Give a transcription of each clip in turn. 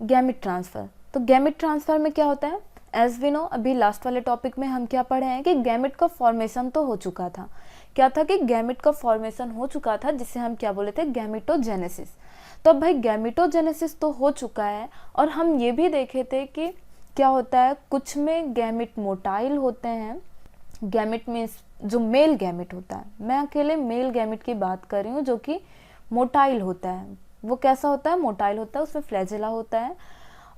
Gamete transfer. तो gamete transfer में क्या होता है, एज वी नो, अभी लास्ट वाले टॉपिक में हम क्या पढ़े हैं कि गैमिट का फॉर्मेशन तो हो चुका था। क्या था कि गैमिट का फॉर्मेशन हो चुका था, जिसे हम क्या बोले थे, गैमिटोजेनेसिस। तो अब भाई गैमिटोजेनेसिस तो हो चुका है, और हम ये भी देखे थे कि क्या होता है, कुछ में गैमिट मोटाइल होते हैं। गैमिट मीन्स जो मेल गैमिट होता है, मैं अकेले मेल गैमिट की बात कर रही हूँ, जो कि मोटाइल होता है। वो कैसा होता है, मोटाइल होता है, उसमें फ्लैजेला होता है।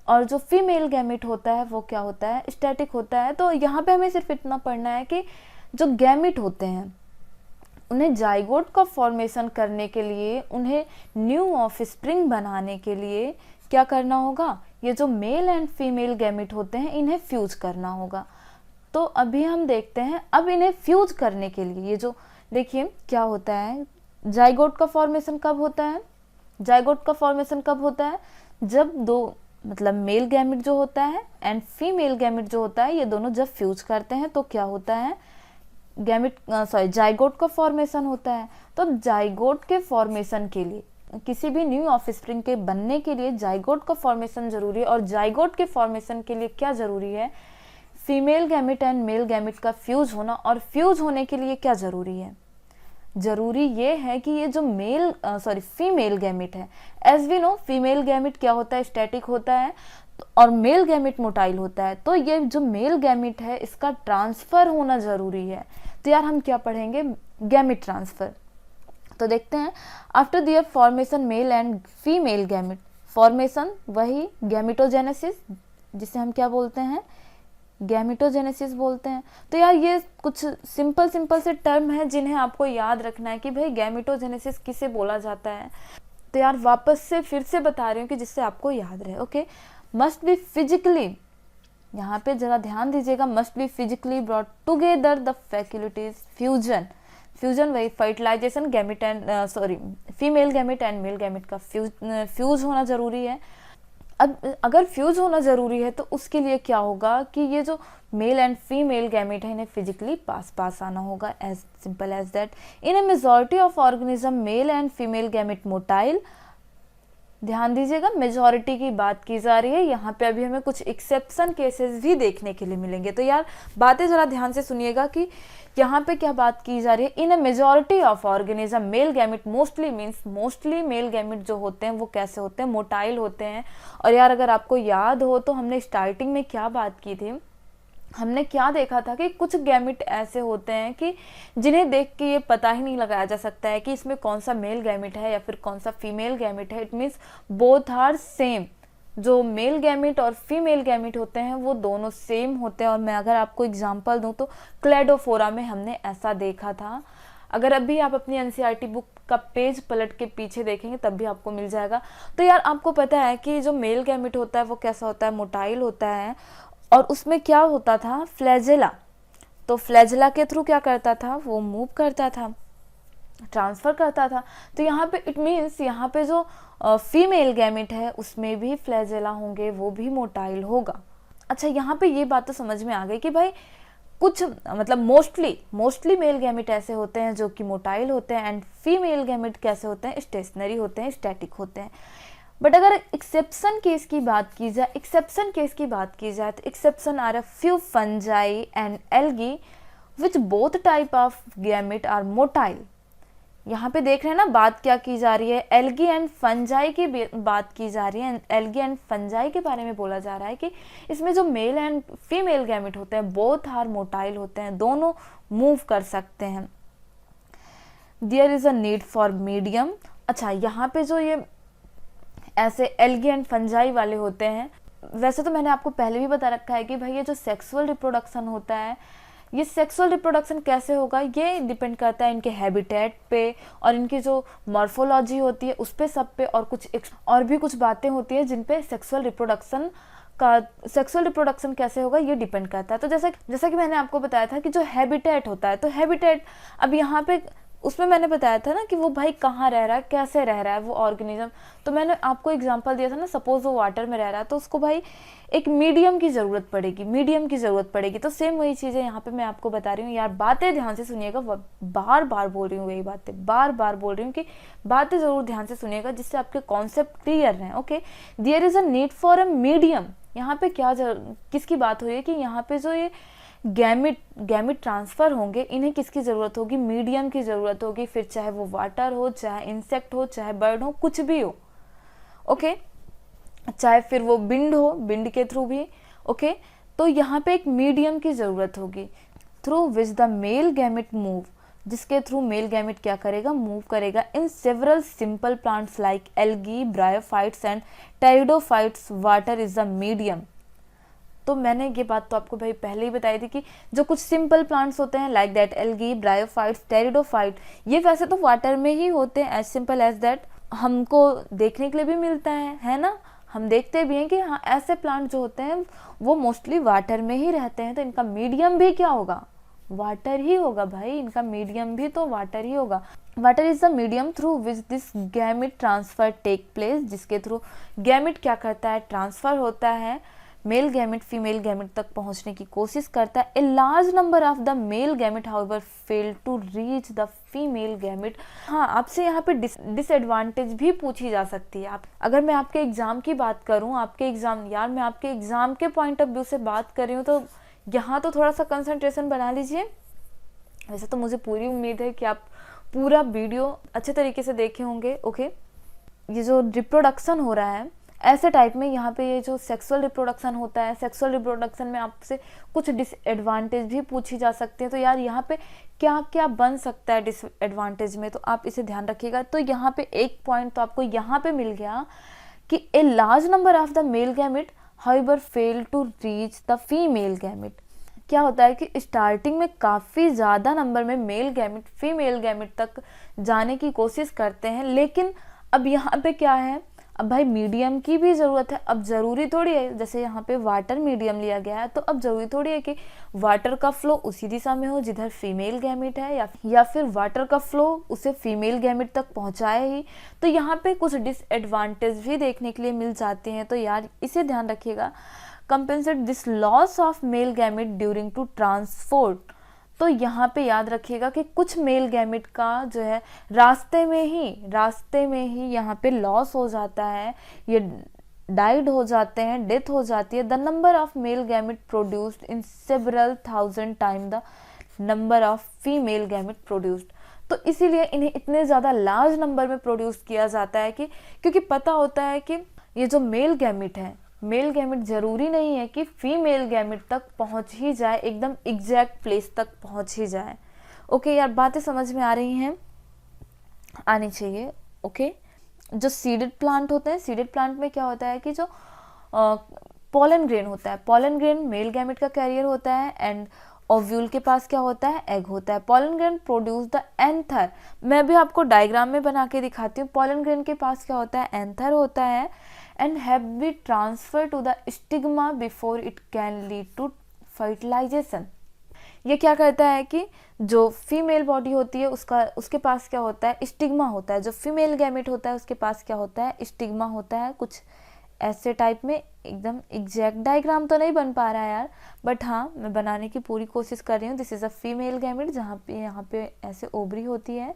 और जो फीमेल गैमिट होता है वो क्या होता है, स्टैटिक होता है। तो यहाँ पे हमें सिर्फ इतना पढ़ना है कि जो गैमिट होते हैं उन्हें जाइगोट का फॉर्मेशन करने के लिए, उन्हें न्यू ऑफस्प्रिंग बनाने के लिए क्या करना होगा, ये जो मेल एंड फीमेल गैमिट होते हैं इन्हें फ्यूज करना होगा। तो अभी हम देखते हैं, अब इन्हें फ्यूज करने के लिए ये जो देखिए क्या होता है, जाइगोट का फॉर्मेशन कब होता है, जाइगोट का फॉर्मेशन कब होता है, जब दो मतलब मेल गैमिट जो होता है एंड फीमेल गैमिट जो होता है, ये दोनों जब फ्यूज करते हैं तो क्या होता है, गैमिट जाइगोट का फॉर्मेशन होता है। तो जाइगोट के फॉर्मेशन के लिए, किसी भी न्यू ऑफस्प्रिंग के बनने के लिए जाइगोट का फॉर्मेशन जरूरी है। और जाइगोट के फॉर्मेशन के लिए क्या जरूरी है, female gamete and male gamete का फ्यूज होना। और फ्यूज होने के लिए क्या जरूरी है, जरूरी ये है कि ये जो फीमेल गैमिट है, as we know female gamete क्या होता है, स्टैटिक होता है, और मेल गैमिट मोटाइल होता है। तो ये जो मेल गैमिट है इसका ट्रांसफर होना जरूरी है। तो यार हम क्या पढ़ेंगे, गैमिट ट्रांसफर। तो देखते हैं, after their formation male and female gamete formation, वही गैमिटोजेनेसिस, जिसे हम क्या बोलते हैं, गैमिटोजेनेसिस बोलते हैं। तो यार ये कुछ सिंपल से टर्म है जिन्हें आपको याद रखना है कि भाई गैमिटोजेनेसिस किसे बोला जाता है। तो यार वापस से फिर से बता रही हूँ कि जिससे आपको याद रहे। ओके, मस्ट बी फिजिकली, यहाँ पे जरा ध्यान दीजिएगा, must be physically brought together the faculties fusion. Fusion वही fertilization, gamete and female gamete and male gamete का फ्यूज होना जरूरी है। अब अगर फ्यूज होना जरूरी है तो उसके लिए क्या होगा कि ये जो मेल एंड फीमेल गैमेट है इन्हें फिजिकली पास आना होगा, as simple as that. In a majority of organism male and female gamete motile. ध्यान दीजिएगा, मेजॉरिटी की बात की जा रही है यहाँ पे। अभी हमें कुछ एक्सेप्शन केसेस भी देखने के लिए मिलेंगे। तो यार बातें जरा ध्यान से सुनिएगा कि यहाँ पे क्या बात की जा रही है। In a majority of organism male gamete mostly means, mostly male gamete जो होते हैं वो कैसे होते हैं, मोटाइल होते हैं। और यार अगर आपको याद हो तो हमने स्टार्टिंग में क्या बात की थी, हमने क्या देखा था कि कुछ गैमिट ऐसे होते हैं कि जिन्हें देख के ये पता ही नहीं लगाया जा सकता है कि इसमें कौन सा मेल गैमिट है या फिर कौन सा फीमेल गैमिट है। It means both are same. जो मेल गैमिट और फीमेल गैमिट होते हैं वो दोनों सेम होते हैं। और मैं अगर आपको एग्जांपल दूं तो क्लेडोफोरा में हमने ऐसा देखा था। अगर अभी आप अपनी एनसीईआरटी बुक का पेज पलट के पीछे देखेंगे तब भी आपको मिल जाएगा। तो यार आपको पता है कि जो मेल गैमिट होता है वो कैसा होता है, मोटाइल होता है। और उसमें क्या होता था, फ्लैजेला। तो फ्लैजेला के थ्रू क्या करता था, वो मूव करता था, ट्रांसफर करता था। तो यहाँ पे इट मीन्स यहाँ पे जो फीमेल गैमिट है उसमें भी फ्लैजेला होंगे, वो भी मोटाइल होगा। अच्छा, यहाँ पे ये बात तो समझ में आ गई कि भाई कुछ मतलब मोस्टली मेल गैमिट ऐसे होते हैं जो कि मोटाइल होते हैं, एंड फीमेल गैमिट कैसे होते हैं, स्टेशनरी होते हैं, स्टैटिक होते हैं। बट अगर एक्सेप्शन केस की बात की जाए, तो exception are a few fungi and algae which both type of gamete are motile. यहाँ पे देख रहे हैं ना बात क्या की जा रही है, एल्गी एंड फंजाई की बात की जा रही है। एल्गी एंड फंजाई के बारे में बोला जा रहा है कि इसमें जो मेल एंड फीमेल गैमिट होते हैं बोथ आर मोटाइल होते हैं, दोनों मूव कर सकते हैं। There is a need for medium. अच्छा, यहाँ पे जो ये ऐसे एल्गी एंड फंजाई वाले होते हैं, वैसे तो मैंने आपको पहले भी बता रखा है कि भाई ये जो सेक्सुअल रिप्रोडक्शन होता है, ये सेक्सुअल रिप्रोडक्शन कैसे होगा, ये डिपेंड करता है इनके हैबिटेट पे और इनकी जो मॉर्फोलॉजी होती है उस पे, सब पे। और और भी कुछ बातें होती है जिन पे सेक्सुअल रिप्रोडक्शन कैसे होगा ये डिपेंड करता है। तो जैसा कि मैंने आपको बताया था कि जो हैबिटेट होता है, तो हैबिटेट अब यहाँ पे उसमें मैंने बताया था ना कि वो भाई कहाँ रह रहा है, कैसे रह रहा है वो ऑर्गेनिज्म। तो मैंने आपको एग्जांपल दिया था ना, सपोज वो वाटर में रह रहा है तो उसको भाई एक मीडियम की ज़रूरत पड़ेगी, मीडियम की ज़रूरत पड़ेगी। तो सेम वही चीज़ें यहाँ पे मैं आपको बता रही हूँ यार, बातें ध्यान से सुनिएगा, बार बार बोल रही हूँ वही बातें, बार बार बोल रही हूँ कि बातें ज़रूर ध्यान से सुनिएगा जिससे आपके कॉन्सेप्ट क्लियर रहें। Okay, there is a need for a medium. यहाँ पे किसकी बात हुई है कि यहाँ पे जो ये गैमिट ट्रांसफ़र होंगे, इन्हें किसकी ज़रूरत होगी, मीडियम की ज़रूरत होगी, फिर चाहे वो वाटर हो, चाहे इंसेक्ट हो, चाहे बर्ड हो, कुछ भी हो। ओके, चाहे फिर वो बिंड हो, बिंड के थ्रू भी। ओके, तो यहाँ पे एक मीडियम की ज़रूरत होगी through which the male gamete move, जिसके थ्रू मेल गैमिट क्या करेगा, मूव करेगा in several simple plants like algae, bryophytes and pteridophytes. Water is the medium. तो मैंने ये बात तो आपको भाई पहले ही बताई थी कि जो कुछ सिंपल प्लांट्स होते हैं like that algae, bryophytes, pteridophyte, ये वैसे तो वाटर में ही होते हैं, एज सिंपल एज दैट। हमको देखने के लिए भी मिलता है ना, हम देखते भी हैं कि हाँ ऐसे प्लांट जो होते हैं वो मोस्टली वाटर में ही रहते हैं। तो इनका मीडियम भी क्या होगा, वाटर ही होगा भाई, इनका मीडियम भी तो वाटर ही होगा। Water is the medium through which this gamete transfer take place, जिसके थ्रू गैमिट क्या करता है, ट्रांसफर होता है, मेल गैमिट फीमेल गैमिट तक पहुंचने की कोशिश करता है। A large number of the male gamete however fail to reach the female gamete. हाँ, आपसे यहाँ पे डिसएडवांटेज भी पूछी जा सकती है। आप अगर मैं आपके एग्जाम की बात करूँ, आपके एग्जाम यार, मैं आपके एग्जाम के पॉइंट ऑफ व्यू से बात कर रही हूँ, तो यहाँ तो थोड़ा सा कंसंट्रेशन बना लीजिए। वैसे तो मुझे पूरी उम्मीद है कि आप पूरा वीडियो अच्छे तरीके से देखे होंगे। ओके, ये जो रिप्रोडक्शन हो रहा है ऐसे टाइप में, यहाँ पे ये जो सेक्सुअल रिप्रोडक्शन होता है, सेक्सुअल रिप्रोडक्शन में आपसे कुछ डिसएडवांटेज भी पूछी जा सकती है। तो यार यहाँ पे क्या क्या बन सकता है डिसएडवांटेज में, तो आप इसे ध्यान रखिएगा। तो यहाँ पे एक पॉइंट तो आपको यहाँ पे मिल गया कि a large number of the male gamete however fail to reach the female gamete. क्या होता है कि स्टार्टिंग में काफ़ी ज़्यादा नंबर में मेल गैमिट फीमेल गैमिट तक जाने की कोशिश करते हैं, लेकिन अब यहाँ पे क्या है, अब भाई मीडियम की भी ज़रूरत है। अब ज़रूरी थोड़ी है, जैसे यहाँ पे वाटर मीडियम लिया गया है, तो अब ज़रूरी थोड़ी है कि वाटर का फ्लो उसी दिशा में हो जिधर फीमेल गैमिट है, या फिर वाटर का फ्लो उसे फीमेल गैमिट तक पहुँचाए ही। तो यहाँ पे कुछ डिसएडवांटेज भी देखने के लिए मिल जाते हैं। तो यार इसे ध्यान रखिएगा, compensate this loss of male gamete during to transport. तो यहाँ पे याद रखिएगा कि कुछ मेल गैमिट का जो है रास्ते में ही यहाँ पे लॉस हो जाता है, ये डाइड हो जाते हैं, डेथ हो जाती है। The number of male gamete produced in several thousand time the number of female gamete produced. तो इसीलिए इन्हें इतने ज़्यादा लार्ज नंबर में प्रोड्यूस किया जाता है कि क्योंकि पता होता है कि ये जो मेल गैमिट है, मेल गैमिट ज़रूरी नहीं है कि फीमेल गैमिट तक पहुंच ही जाए, एकदम एग्जैक्ट प्लेस तक पहुंच ही जाए। ओके यार, बातें समझ में आ रही हैं, आनी चाहिए। ओके, जो सीडेड प्लांट होते हैं, सीडेड प्लांट में क्या होता है कि जो पोलन ग्रेन होता है, पोलन ग्रेन मेल गैमिट का कैरियर होता है, एंड ओव्यूल के पास क्या होता है, एग होता है। Pollen grain produce the anther. मैं भी आपको डायग्राम में बना के दिखाती हूँ। पोलन ग्रेन के पास क्या होता है, एंथर होता है, and have been transferred to the stigma before it can lead to fertilization। ये क्या करता है कि जो फीमेल बॉडी होती है उसके पास क्या होता है, स्टिग्मा होता है। जो फीमेल गैमेट होता है उसके पास क्या होता है, स्टिग्मा होता है। कुछ ऐसे टाइप में, एकदम एग्जैक्ट डायग्राम तो नहीं बन पा रहा है यार, बट हाँ मैं बनाने की पूरी कोशिश कर रही हूँ। This is a female gamete जहाँ पे यहाँ पे ऐसे ओवरी होती है,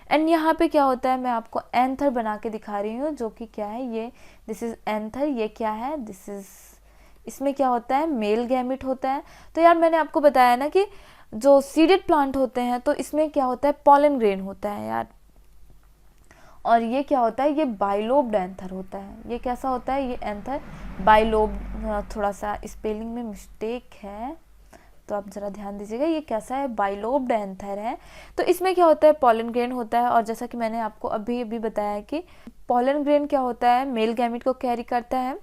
एंड यहाँ पे क्या होता है, मैं आपको एंथर बना के दिखा रही हूँ, जो कि क्या है, ये दिस इज एंथर। ये क्या है, दिस इज, इसमें क्या होता है, मेल गैमिट होता है। तो यार मैंने आपको बताया ना कि जो सीडेड प्लांट होते हैं तो इसमें क्या होता है, पोलन ग्रेन होता है यार, और ये क्या होता है, ये बाइलोब्ड एंथर होता है। ये कैसा होता है, ये एंथर बाइलोब्ड, थोड़ा सा स्पेलिंग में मिस्टेक है तो आप ज़रा ध्यान दीजिएगा। ये कैसा है, बाइलोब्ड एंथर है। तो इसमें क्या होता है, पोलन ग्रेन होता है, और जैसा कि मैंने आपको अभी बताया कि पोलन ग्रेन क्या होता है, मेल गैमिट को कैरी करता है,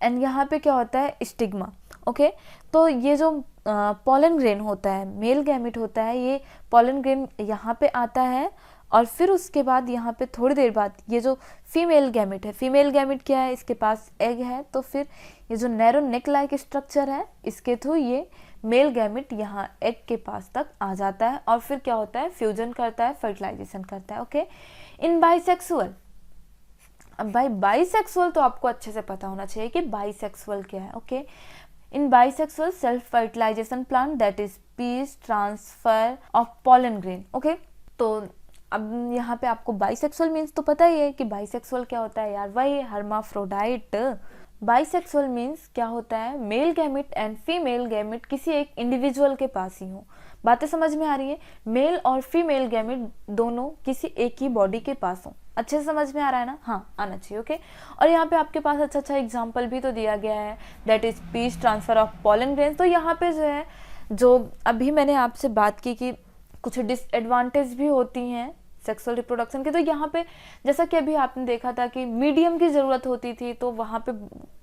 एंड यहाँ पे क्या होता है, स्टिग्मा। ओके, तो ये जो पोलन ग्रेन होता है, मेल गैमिट होता है, ये पोलन ग्रेन यहाँ पे आता है, और फिर उसके बाद यहाँ पे थोड़ी देर बाद ये जो फीमेल गैमिट है, फीमेल गैमिट क्या है, इसके पास एग है, तो फिर ये जो नैरो नेक लाइक स्ट्रक्चर है, इसके थ्रू ये मेल गैमिट यहाँ एग के पास तक आ जाता है और फिर क्या होता है, फ्यूजन करता है, फर्टिलाइजेशन करता है। ओके, इन बाइसेक्सुअल, अब भाई बाइसेक्सुअल तो आपको अच्छे से पता होना चाहिए कि बाइसेक्सुअल क्या है। Okay, in bisexual self fertilization plant that is piece transfer of pollen grain. Okay, तो अब यहाँ पे आपको बाइसेक्सुअल मीन्स तो पता ही है कि बाइसेक्सुअल क्या होता है यार, वही हर्माफ्रोडाइट। बाइसेक्सुअल मीन्स क्या होता है, male gamete and female gamete किसी एक इंडिविजुअल के पास ही हो। बातें समझ में आ रही है, मेल और फीमेल गैमिट दोनों किसी एक ही बॉडी के पास हो। अच्छे से समझ में आ रहा है ना? हाँ, आना चाहिए। ओके, और यहाँ पे आपके पास अच्छा अच्छा एग्जाम्पल भी तो दिया गया है, that is piece transfer of pollen grains. तो यहाँ पे जो है, जो अभी मैंने आपसे बात की कि कुछ डिसएडवांटेज भी होती हैं सेक्सुअल रिप्रोडक्शन के, तो यहाँ पे जैसा कि अभी आपने देखा था कि मीडियम की ज़रूरत होती थी, तो वहाँ पे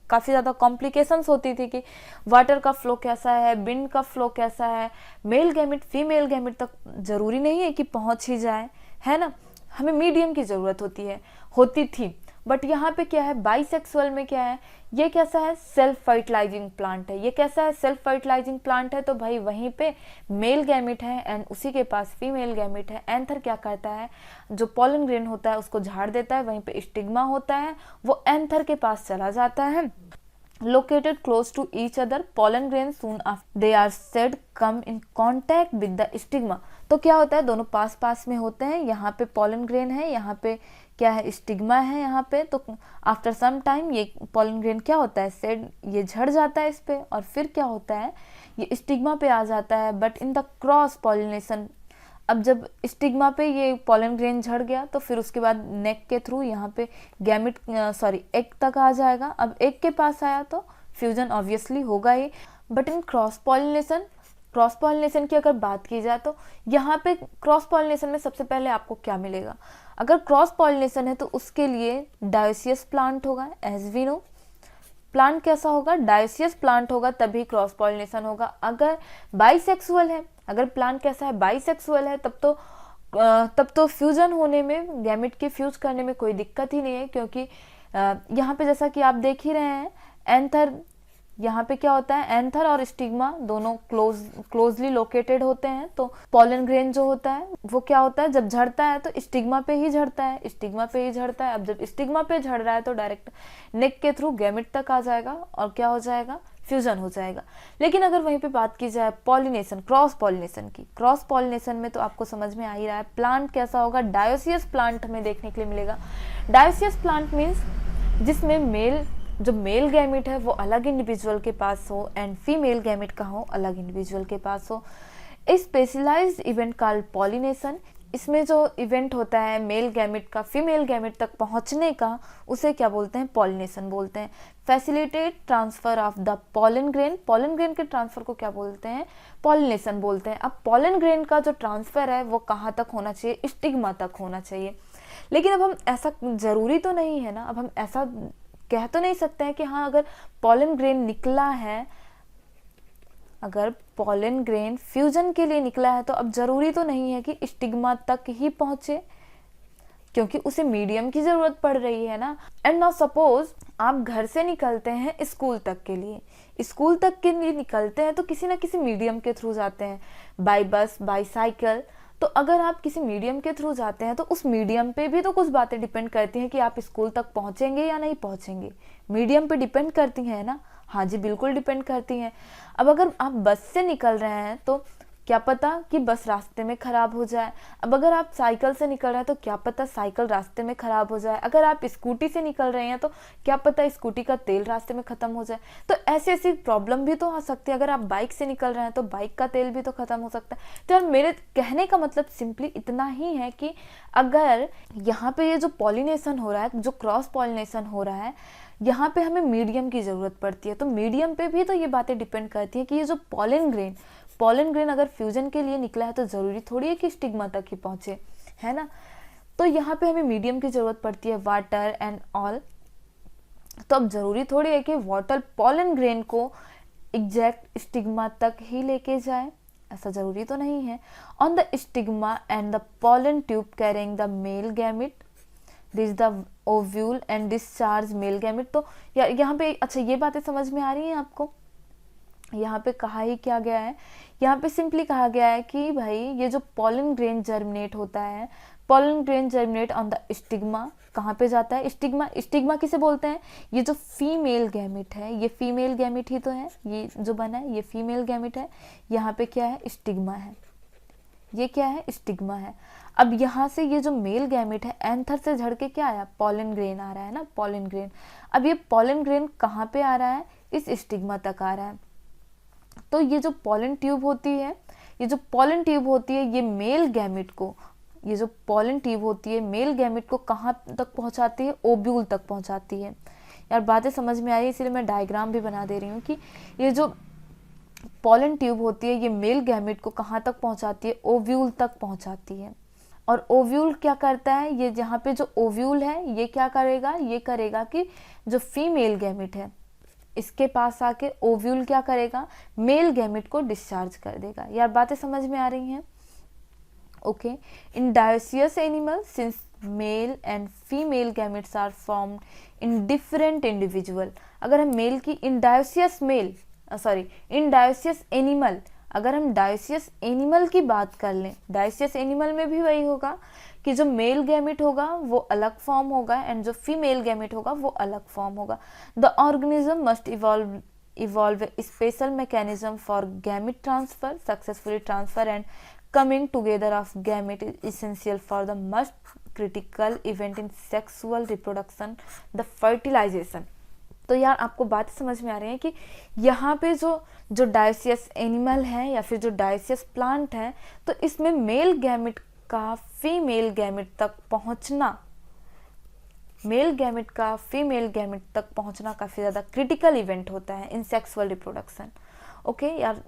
काफ़ी ज़्यादा कॉम्प्लिकेशंस होती थी कि वाटर का फ्लो कैसा है, विंड का फ्लो कैसा है, मेल गैमिट फीमेल गैमिट तक ज़रूरी नहीं है कि पहुँच ही जाए, है ना, हमें मीडियम की ज़रूरत होती थी। बट यहाँ पे क्या है, बाइसेक्सुअल में क्या है, ये कैसा है, सेल्फ फर्टिलाइजिंग प्लांट है। ये कैसा है, सेल्फ फर्टिलाइजिंग प्लांट है। तो भाई वहीं पे मेल गैमिट है एंड उसी के पास फीमेल गैमिट है। एंथर क्या करता है, जो पॉलन ग्रेन होता है उसको झाड़ देता है, वहीं पे स्टिग्मा होता है, वो एंथर के पास चला जाता है। Located close to each other, pollen grains soon after they are shed come in contact with the stigma। तो क्या होता है, दोनों पास पास में होते हैं, यहाँ पे पॉलन ग्रेन है, यहाँ पे क्या है, स्टिग्मा है यहाँ पे। तो आफ्टर सम टाइम ये पॉलन ग्रेन क्या होता है, सेड, ये झड़ जाता है इस पे, और फिर क्या होता है, ये स्टिग्मा पे आ जाता है। But in the cross pollination, अब जब स्टिग्मा पे ये पॉलन ग्रेन झड़ गया तो फिर उसके बाद नेक के थ्रू यहाँ पे गैमिट एग तक आ जाएगा। अब एग के पास आया तो फ्यूजन ऑब्वियसली होगा ही। बट इन क्रॉस पॉलिनेशन की अगर बात की जाए तो यहाँ पे क्रॉस पॉलिनेशन में सबसे पहले आपको क्या मिलेगा, अगर क्रॉस पॉलिनेशन है तो उसके लिए डायोसियस प्लांट होगा। एज वी नो, प्लांट कैसा होगा, डायोसियस प्लांट होगा, तभी क्रॉस पॉलिनेशन होगा। अगर बाइसेक्सुअल है, अगर प्लांट कैसा है, बाइसेक्सुअल है, तब तो फ्यूजन होने में, गैमिट के फ्यूज करने में कोई दिक्कत ही नहीं है, क्योंकि यहाँ पे जैसा कि आप देख ही रहे हैं, एंथर, यहाँ पे क्या होता है, एंथर और स्टिग्मा दोनों क्लोजली लोकेटेड होते हैं। तो पॉलन ग्रेन जो होता है वो क्या होता है, जब झड़ता है तो स्टिग्मा पे ही झड़ता है, अब जब स्टिग्मा पे झड़ रहा है तो डायरेक्ट नेक के थ्रू गैमिट तक आ जाएगा और क्या हो जाएगा, फ्यूजन हो जाएगा। लेकिन अगर वहीं पे बात की जाए पॉलिनेशन, क्रॉस पॉलिनेशन में तो आपको समझ में आ ही रहा है, प्लांट कैसा होगा, डायोसियस प्लांट हमें देखने के लिए मिलेगा। डायोसियस प्लांट मीन्स जिसमें जो मेल गैमिट है वो अलग इंडिविजुअल के पास हो एंड फीमेल गैमिट का हो अलग इंडिविजुअल के पास हो। स्पेशलाइज्ड इवेंट कॉल्ड पॉलिनेशन, इसमें जो इवेंट होता है मेल गैमिट का फीमेल गैमिट तक पहुंचने का, उसे क्या बोलते हैं, पॉलिनेशन बोलते हैं। Facilitate transfer of the pollen grain के ट्रांसफर को क्या बोलते हैं, पॉलिनेशन बोलते हैं। अब पॉलन ग्रेन का जो ट्रांसफर है वो कहाँ तक होना चाहिए, स्टिग्मा तक होना चाहिए। लेकिन अब हम ऐसा, जरूरी तो नहीं है ना, अब हम ऐसा कह तो नहीं सकते हैं कि हाँ अगर पॉलन ग्रेन निकला है, अगर पॉलन ग्रेन फ्यूजन के लिए निकला है तो अब जरूरी तो नहीं है कि स्टिग्मा तक ही पहुंचे, क्योंकि उसे मीडियम की जरूरत पड़ रही है ना। एंड नाउ सपोज आप घर से निकलते हैं स्कूल तक के लिए निकलते हैं तो किसी ना किसी मीडियम के थ्रू जाते हैं, बाय बस, बाय साइकिल। तो अगर आप किसी मीडियम के थ्रू जाते हैं तो उस मीडियम पे भी तो कुछ बातें डिपेंड करती हैं कि आप स्कूल तक पहुंचेंगे या नहीं पहुंचेंगे, मीडियम पे डिपेंड करती हैं ना। हाँ जी, बिल्कुल डिपेंड करती हैं। अब अगर आप बस से निकल रहे हैं तो क्या पता कि बस रास्ते में खराब हो जाए। अब अगर आप साइकिल से निकल रहे हैं तो क्या पता साइकिल रास्ते में खराब हो जाए। अगर आप स्कूटी से निकल रहे हैं तो क्या पता स्कूटी का तेल रास्ते में खत्म हो जाए। तो ऐसी प्रॉब्लम भी तो आ सकती है। अगर आप बाइक से निकल रहे हैं तो बाइक का तेल भी तो खत्म हो सकता है। तो यार मेरे कहने का मतलब सिंपली इतना ही है कि अगर यहाँ पे ये जो पॉलिनेशन हो रहा है, जो क्रॉस पॉलिनेशन हो रहा है, यहाँ पे हमें मीडियम की ज़रूरत पड़ती है। तो मीडियम पे भी तो ये बातें डिपेंड करती हैं कि ये जो पॉलन ग्रेन अगर फ्यूजन के लिए निकला है तो ज़रूरी थोड़ी है कि स्टिग्मा तक ही पहुँचे, है ना। तो यहाँ पे हमें मीडियम की ज़रूरत पड़ती है, वाटर एंड ऑल। तो अब ज़रूरी थोड़ी है कि वाटर पॉलन ग्रेन को एग्जैक्ट स्टिग्मा तक ही लेके जाए, ऐसा ज़रूरी तो नहीं है। On the stigma and the pollen tube carrying the male gamete this the ovule and discharge male gamete. तो यहाँ पे अच्छा ये बातें समझ में आ रही हैं आपको यहाँ पे कहा ही क्या गया है, यहाँ पे सिंपली कहा गया है कि भाई ये जो पॉलन ग्रेन जर्मिनेट होता है, pollen grain germinate on the stigma, कहाँ पे जाता है, स्टिग्मा। स्टिग्मा किसे बोलते हैं, ये जो फीमेल गैमिट है, ये फीमेल गैमिट ही तो है, ये जो बना है ये फीमेल गैमिट है, यहाँ पे क्या है, स्टिग्मा है, ये क्या है, स्टिग्मा है। अब यहाँ से ये जो मेल गैमिट है एंथर से झड़ के क्या आया, पॉलन ग्रेन आ रहा है ना, पॉलन ग्रेन। अब ये पॉलन ग्रेन कहाँ पे आ रहा है, इस स्टिग्मा तक आ रहा है। तो ये जो पॉलन ट्यूब होती है, ये जो पॉलन ट्यूब होती है, ये मेल गैमिट को, ये जो पॉलन ट्यूब होती है मेल गैमिट को कहाँ तक पहुँचाती है, ओव्यूल तक पहुँचाती है। यार बातें समझ में आ रही है, इसलिए मैं डायग्राम भी बना दे रही हूँ कि ये जो पॉलन ट्यूब होती है ये मेल गैमिट को कहाँ तक पहुँचाती है, ओव्यूल तक पहुँचाती है। और ओव्यूल क्या करता है, ये जहाँ पे जो ओव्यूल है ये क्या करेगा, ये करेगा कि जो फीमेल गैमिट है इसके पास आके ओव्यूल क्या करेगा, मेल गैमिट को डिस्चार्ज कर देगा। यार बातें समझ में आ रही हैं, okay. In dioecious animal since male and female gametes are formed in different individual, अगर हम मेल की इन डायोसियस एनिमल, अगर हम डायोसियस एनिमल की बात कर लें, डायोसियस एनिमल में भी वही होगा कि जो मेल गैमेट होगा वो अलग फॉर्म होगा एंड जो फीमेल गैमेट होगा वो अलग फॉर्म होगा। The organism must evolve special mechanism for gamete transfer, successfully transfer and coming together of gamete is essential for the most critical event in sexual reproduction, the fertilization। तो यार आपको बात समझ में आ रही है कि यहाँ पे जो डायोसियस एनिमल है या फिर जो डायोसियस प्लांट है, तो इसमें मेल गैमेट का फीमेल गैमेट तक पहुँचना, मेल गैमेट का फीमेल गैमेट तक पहुँचना काफ़ी ज़्यादा क्रिटिकल इवेंट होता है इन सेक्सुअल रिप्रोडक्शन। ओके यार,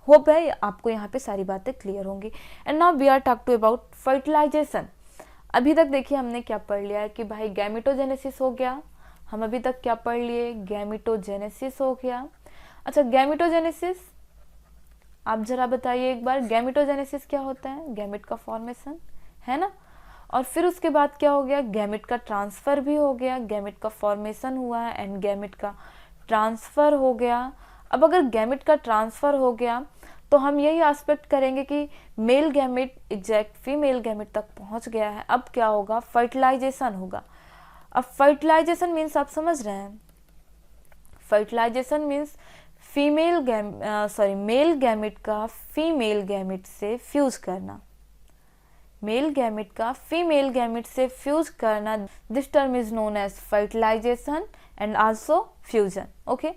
होप है आपको यहाँ पे सारी बातें क्लियर होंगी। And now we are talk to about fertilization. अभी तक देखिए हमने क्या पढ़ लिया है कि भाई गैमेटोजेनेसिस हो गया, हम अभी तक क्या पढ़ लिए, गैमेटोजेनेसिस हो गया। अच्छा गैमेटोजेनेसिस, आप जरा बताइए एक बार, गैमेटोजेनेसिस क्या होता है, गैमेट का फॉर्मेशन है ना। और फिर उसके बाद क्या हो गया, गैमेट का ट्रांसफर भी हो गया, गैमेट का फॉर्मेशन हुआ है एंड गैमेट का ट्रांसफर हो गया। अब अगर गैमेट का ट्रांसफर हो गया तो हम यही एस्पेक्ट करेंगे कि male gamete exact female gamete तक पहुंच गया है। अब क्या होगा, फर्टिलाइजेशन होगा। अब फर्टिलाइजेशन मीन्स आप समझ रहे हैं, फर्टिलाइजेशन मीन्स मेल गैमेट का फीमेल गैमेट से फ्यूज करना, मेल गैमेट का फीमेल गैमेट से फ्यूज करना। This term is known as fertilization and also fusion. Okay,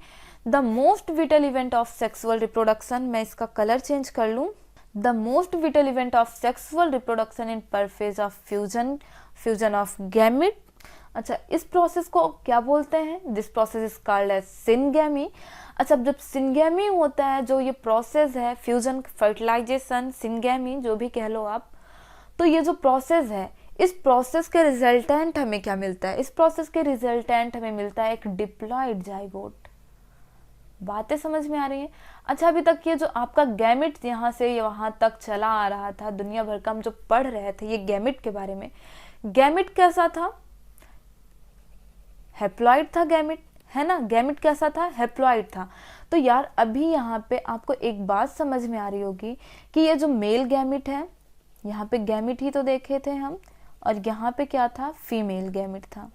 the most vital event of sexual reproduction, मैं इसका कलर चेंज कर लूँ, the most vital event of sexual reproduction in perhaps of fusion of gamete. अच्छा, इस process को क्या बोलते हैं, this process is called as syngamy. अच्छा, जब सिनगैमी होता है, जो ये प्रोसेस है फ्यूजन, फर्टिलाइजेशन, सिनगैमी जो भी कह लो आप, तो ये जो प्रोसेस है, इस प्रोसेस के रिजल्टेंट हमें क्या मिलता है, इस प्रोसेस के रिजल्टेंट हमें मिलता है एक डिप्लॉयड जाइगोट। बातें समझ में आ रही हैं। अच्छा, अभी तक ये जो आपका गैमेट यहाँ से वहाँ तक चला आ रहा था, दुनिया भर का हम जो पढ़ रहे थे ये गैमेट के बारे में, गैमेट कैसा था, हैप्लॉइड था गैमेट, है ना। गैमेट कैसा था, हैप्लॉइड था। तो यार अभी यहाँ पे आपको एक बात समझ में आ रही होगी कि ये जो मेल गैमेट है, यहाँ पे गैमेट ही तो देखे थे हम, और यहाँ पे क्या था, फीमेल गैमेट था,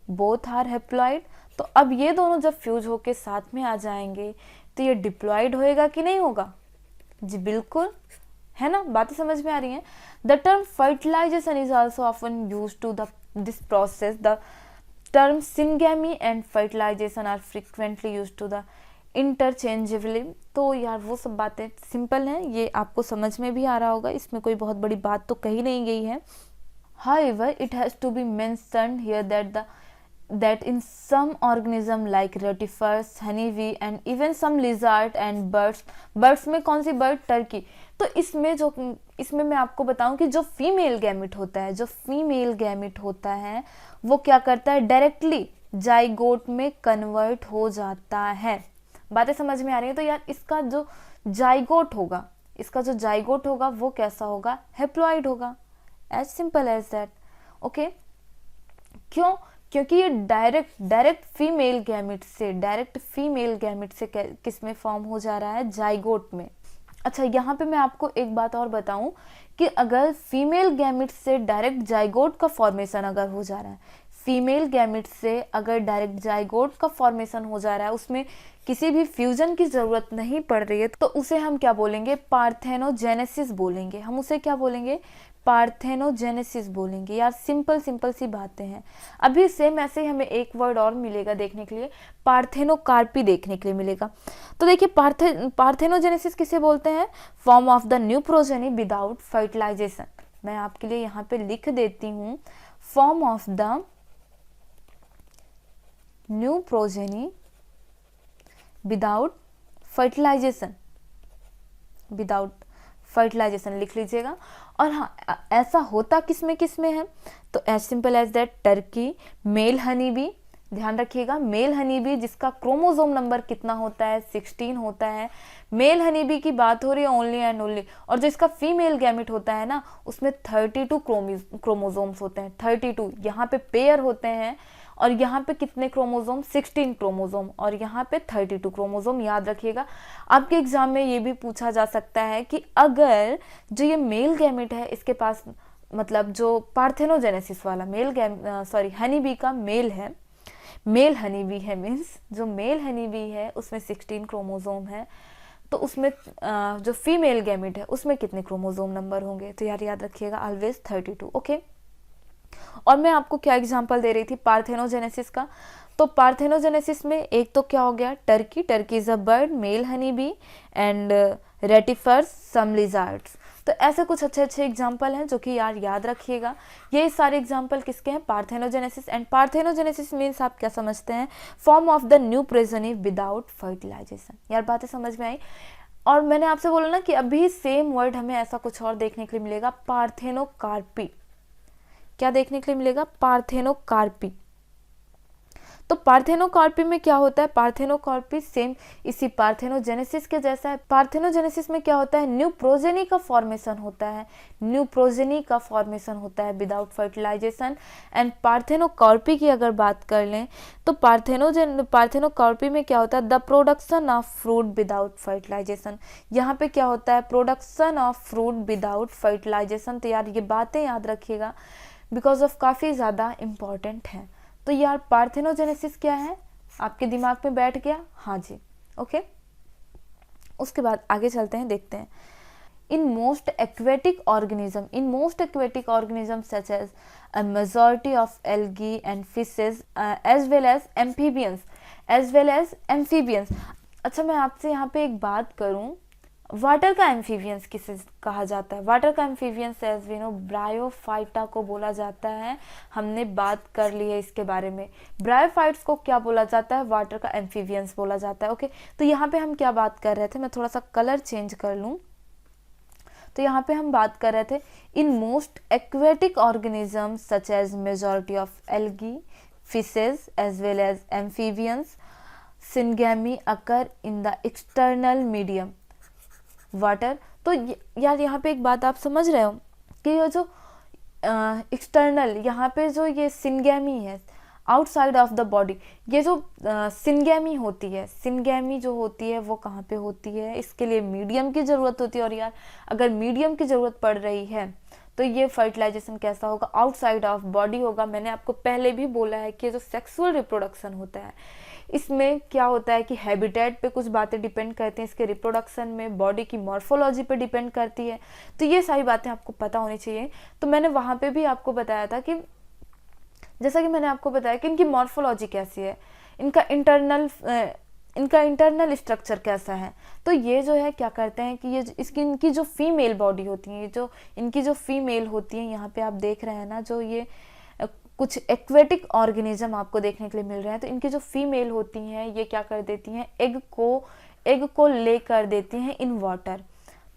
बोथ आर हैप्लॉइड। तो अब ये दोनों जब फ्यूज होके साथ में आ जाएंगे तो ये डिप्लॉयड होएगा कि नहीं होगा, जी बिल्कुल, है ना। बातें समझ में आ रही हैं। The term fertilization is also often use to this process. The term syngamy and fertilization are frequently use to the interchangeably. तो यार वो सब बातें सिंपल हैं, ये आपको समझ में भी आ रहा होगा, इसमें कोई बहुत बड़ी बात तो कही नहीं गई है। However, it has to be mentioned here that in some organism like rotifers, honeybee and even some lizard and birds में कौन सी बर्ड, टर्की। तो इसमें मैं आपको बताऊं कि जो फीमेल गैमेट होता है, जो फीमेल गैमेट होता है वो क्या करता है, डायरेक्टली जाइगोट में कन्वर्ट हो जाता है। बातें समझ में आ रही है। तो यार इसका जो जाइगोट होगा वो कैसा होगा, हैप्लॉइड होगा, as simple as that. Okay, क्यों, क्योंकि ये डायरेक्ट फीमेल गैमेट से किस में फॉर्म हो जा रहा है, जाइगोट में। अच्छा, यहाँ पे मैं आपको एक बात और बताऊं कि अगर फीमेल गैमेट से डायरेक्ट जाइगोट का फॉर्मेशन अगर हो जा रहा है, फीमेल गैमेट से अगर डायरेक्ट जाइगोट का फॉर्मेशन हो जा रहा है, उसमें किसी भी फ्यूजन की जरूरत नहीं पड़ रही है, तो उसे हम क्या बोलेंगे, पार्थेनोजेनेसिस बोलेंगे। हम उसे क्या बोलेंगे, पार्थेनोजेनेसिस बोलेंगे। यार सिंपल सी बातें हैं। अभी सेम ऐसे ही हमें एक वर्ड और मिलेगा देखने के लिए, पार्थेनोकार्पी देखने के लिए मिलेगा। तो देखिए पार्थेनोजेनेसिस किसे बोलते हैं, form of the new progeny without fertilization. मैं आपके लिए यहाँ पे लिख देती हूँ, form of the new progeny without fertilization, लिख लीजिएगा। और हाँ, ऐसा होता किस में है, तो as simple as that turkey, male honey bee, ध्यान रखिएगा मेल हनी बी जिसका क्रोमोसोम नंबर कितना होता है, 16 होता है। मेल हनी बी की बात हो रही है ओनली एंड ओनली, और जो इसका फीमेल गैमेट होता है ना, उसमें 32 क्रोमोसोम्स होते हैं, 32। यहाँ पे पेयर होते हैं, और यहाँ पे कितने क्रोमोसोम, 16 क्रोमोसोम, और यहाँ पे 32 क्रोमोसोम। याद रखिएगा, आपके एग्जाम में ये भी पूछा जा सकता है कि अगर जो ये मेल गैमेट है इसके पास, मतलब जो पार्थेनोजेनेसिस वाला हनी बी का मेल हनी बी है, मीन्स जो मेल हनी बी है उसमें 16 क्रोमोसोम है, तो उसमें जो फीमेल गैमेट है उसमें कितने क्रोमोसोम नंबर होंगे, तो याद रखिएगा ऑलवेज 32। ओके, और मैं आपको क्या एग्जांपल दे रही थी पार्थेनोजेनेसिस का, तो पार्थेनोजेनेसिस में एक तो क्या हो गया, turkey is a bird, male honey bee and rotifers some lizards. तो ऐसे कुछ अच्छे एग्जाम्पल हैं जो कि याद रखिएगा। ये सारे एग्जाम्पल किसके हैं, पार्थेनोजेनेसिस। एंड पार्थेनोजेनेसिस मीन्स आप क्या समझते हैं, form of the new progeny without fertilization. यार बातें समझ में आई। और मैंने आपसे बोला ना कि अभी सेम वर्ड हमें ऐसा कुछ और देखने के लिए मिलेगा, पार्थेनोकार्पी। क्या देखने के लिए मिलेगा, पार्थेनोकार्पी। तो पार्थेनोकार्पी में क्या होता है, पार्थेनोकार्पी सेम इसी पार्थेनोजेनेसिस के जैसा है। पार्थेनोजेनेसिस में क्या होता है, न्यू प्रोजेनी का फॉर्मेशन होता है, विदाउट फर्टिलाइजेशन। एंड पार्थेनोकार्पी की अगर बात कर लें तो पार्थेनोकार्पी में क्या होता है, the production of fruit without fertilization. यहाँ पे क्या होता है, production of fruit without fertilization. तो यार ये बातें याद रखिएगा, बिकॉज ऑफ काफ़ी ज़्यादा इम्पॉर्टेंट है। तो यार पार्थेनोजेनेसिस क्या है, आपके दिमाग में बैठ गया, हाँ जी, ओके। उसके बाद आगे चलते हैं, देखते हैं। In most aquatic organism such as a majority of algae and fishes as well as amphibians. अच्छा, मैं आपसे यहाँ पे एक बात करूँ, वाटर का एम्फीबियंस किसे कहा जाता है, वाटर का amphibians as we know bryophyta को बोला जाता है। हमने बात कर ली है इसके बारे में। ब्रायोफाइट्स को क्या बोला जाता है, वाटर का एम्फीबियंस बोला जाता है। ओके, तो यहाँ पे हम क्या बात कर रहे थे, मैं थोड़ा सा कलर चेंज कर लूँ। तो यहाँ पे हम बात कर रहे थे, in most aquatic organism such as majority of algae, fishes as well as amphibians, syngamy occur in the external medium water. तो यार यहाँ पे एक बात आप समझ रहे हो कि ये जो एक्सटर्नल, यहाँ पे जो ये सिंगेमी है आउटसाइड ऑफ द बॉडी, ये जो सिंगेमी होती है, सिंगेमी जो होती है वो कहाँ पे होती है, इसके लिए मीडियम की ज़रूरत होती है। और यार अगर मीडियम की ज़रूरत पड़ रही है तो ये फर्टिलाइजेशन कैसा होगा, आउटसाइड ऑफ बॉडी होगा। मैंने आपको पहले भी बोला है कि जो सेक्सुअल रिप्रोडक्शन होता है इसमें क्या होता है कि हैबिटेट पे कुछ बातें डिपेंड करती हैं, इसके रिप्रोडक्शन में बॉडी की मॉर्फोलॉजी पे डिपेंड करती है। तो ये सारी बातें आपको पता होनी चाहिए। तो मैंने वहाँ पे भी आपको बताया था कि जैसा कि मैंने आपको बताया कि इनकी मॉर्फोलॉजी कैसी है, इनका इंटरनल स्ट्रक्चर कैसा है। तो ये जो है क्या करते हैं कि ये इनकी जो फीमेल बॉडी होती है, जो इनकी जो फीमेल होती है, यहाँ पे आप देख रहे हैं ना, जो ये कुछ एक्वेटिक ऑर्गेनिज्म आपको देखने के लिए मिल रहे हैं, तो इनकी जो फीमेल होती हैं ये क्या कर देती हैं, एग को ले कर देती हैं इन वाटर।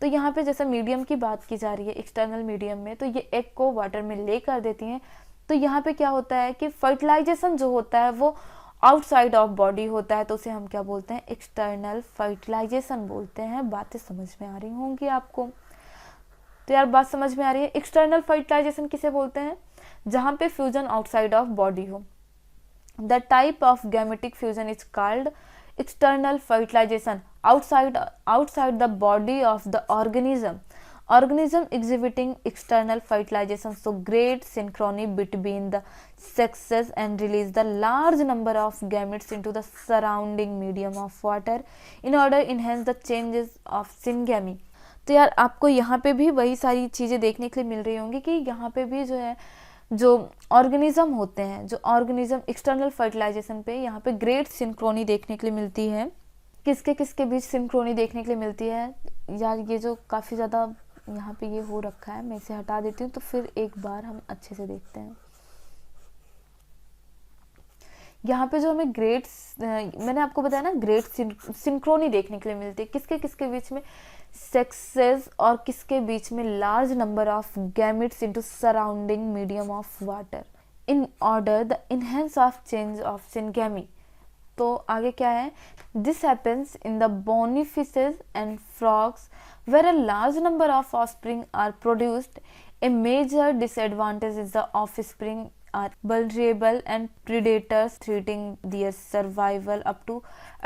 तो यहाँ पे जैसे मीडियम की बात की जा रही है एक्सटर्नल मीडियम में, तो ये एग को वाटर में ले कर देती हैं। तो यहाँ पे क्या होता है कि फर्टिलाइजेशन जो होता है वो आउटसाइड ऑफ बॉडी होता है, तो उसे हम क्या बोलते हैं, एक्सटर्नल फर्टिलाइजेशन बोलते हैं। बातें समझ में आ रही होंगी आपको। तो यार बात समझ में आ रही है, एक्सटर्नल फर्टिलाइजेशन किसे बोलते हैं, जहाँ पे फ्यूजन आउटसाइड ऑफ बॉडी हो। The type of gametic fusion is called external fertilization outside the body of the organism exhibiting external fertilization, so great synchrony between the sexes and release the large number of gametes into the surrounding medium of water in order to enhance the changes of syngamy. तो यार आपको यहाँ पे भी वही सारी चीज़ें देखने के लिए मिल रही होंगी कि यहाँ पे भी जो है जो ऑर्गेनिज्म होते हैं, जो ऑर्गेनिज्म एक्सटर्नल फर्टिलाइजेशन पे यहाँ पे ग्रेट सिंक्रोनी देखने के लिए मिलती है। किसके किसके बीच सिंक्रोनी देखने के लिए मिलती है यार, ये जो काफ़ी ज़्यादा यहाँ पे ये हो रखा है, मैं इसे हटा देती हूँ तो फिर एक बार हम अच्छे से देखते हैं। यहाँ पे जो हमें ग्रेट, मैंने आपको बताया ना, ग्रेट सिंक्रोनी देखने के लिए मिलती है। किसके किसके बीच में? सेक्सेस और किसके बीच में? Large number of gametes into surrounding medium of water in order the enhance of change of syngamy. तो आगे क्या है? This happens in the bony fishes and frogs where a large number of offspring are produced. A major disadvantage is the offspring are vulnerable and predators threatening their survival up to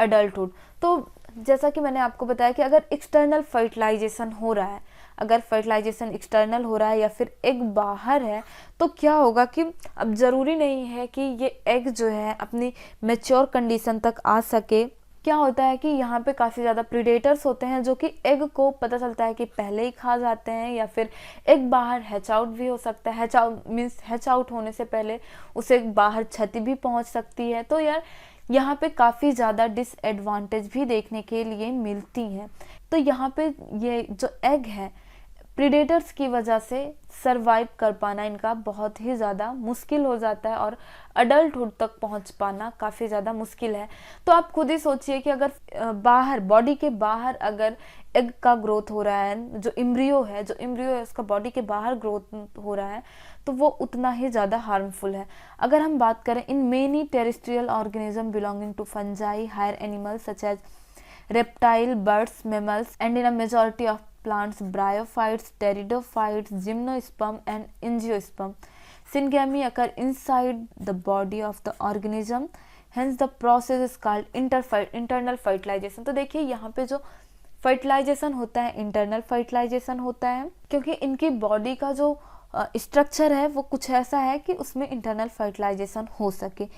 adulthood। तो जैसा कि मैंने आपको बताया कि अगर external fertilisation हो रहा है, अगर फर्टिलाइजेशन एक्सटर्नल हो रहा है या फिर एग बाहर है, तो क्या होगा कि अब ज़रूरी नहीं है कि ये एग जो है अपनी मैच्योर कंडीशन तक आ सके। क्या होता है कि यहाँ पे काफ़ी ज़्यादा प्रीडेटर्स होते हैं जो कि एग को पता चलता है कि पहले ही खा जाते हैं, या फिर एग बाहर हैच आउट भी हो सकता है। Hatch out means hatch out होने से पहले उसे बाहर क्षति भी पहुँच सकती है। तो यार यहाँ पे काफ़ी ज़्यादा डिसएडवांटेज भी देखने के लिए मिलती हैं। तो यहाँ पे ये जो एग है प्रीडेटर्स की वजह से सरवाइव कर पाना इनका बहुत ही ज़्यादा मुश्किल हो जाता है और अडल्टहुड तक पहुंच पाना काफ़ी ज़्यादा मुश्किल है। तो आप खुद ही सोचिए कि अगर बाहर, बॉडी के बाहर अगर एग का ग्रोथ हो रहा है, जो एम्ब्रियो है उसका बॉडी के बाहर ग्रोथ हो रहा है, तो वो उतना ही ज़्यादा हार्मफुल है। अगर हम बात करें in many terrestrial organism belonging to fungi, higher animals such as reptile, birds, mammals, and in a majority of plants, bryophytes, pteridophytes, gymnosperm, and angiosperm, syngamy occur inside the body of the organism. Hence, the process is called internal fertilization। तो देखिए यहाँ पे जो fertilisation होता है internal fertilisation होता है, क्योंकि इनकी बॉडी का जो स्ट्रक्चर है वो कुछ ऐसा है कि उसमें इंटरनल फर्टिलाइजेशन हो सके।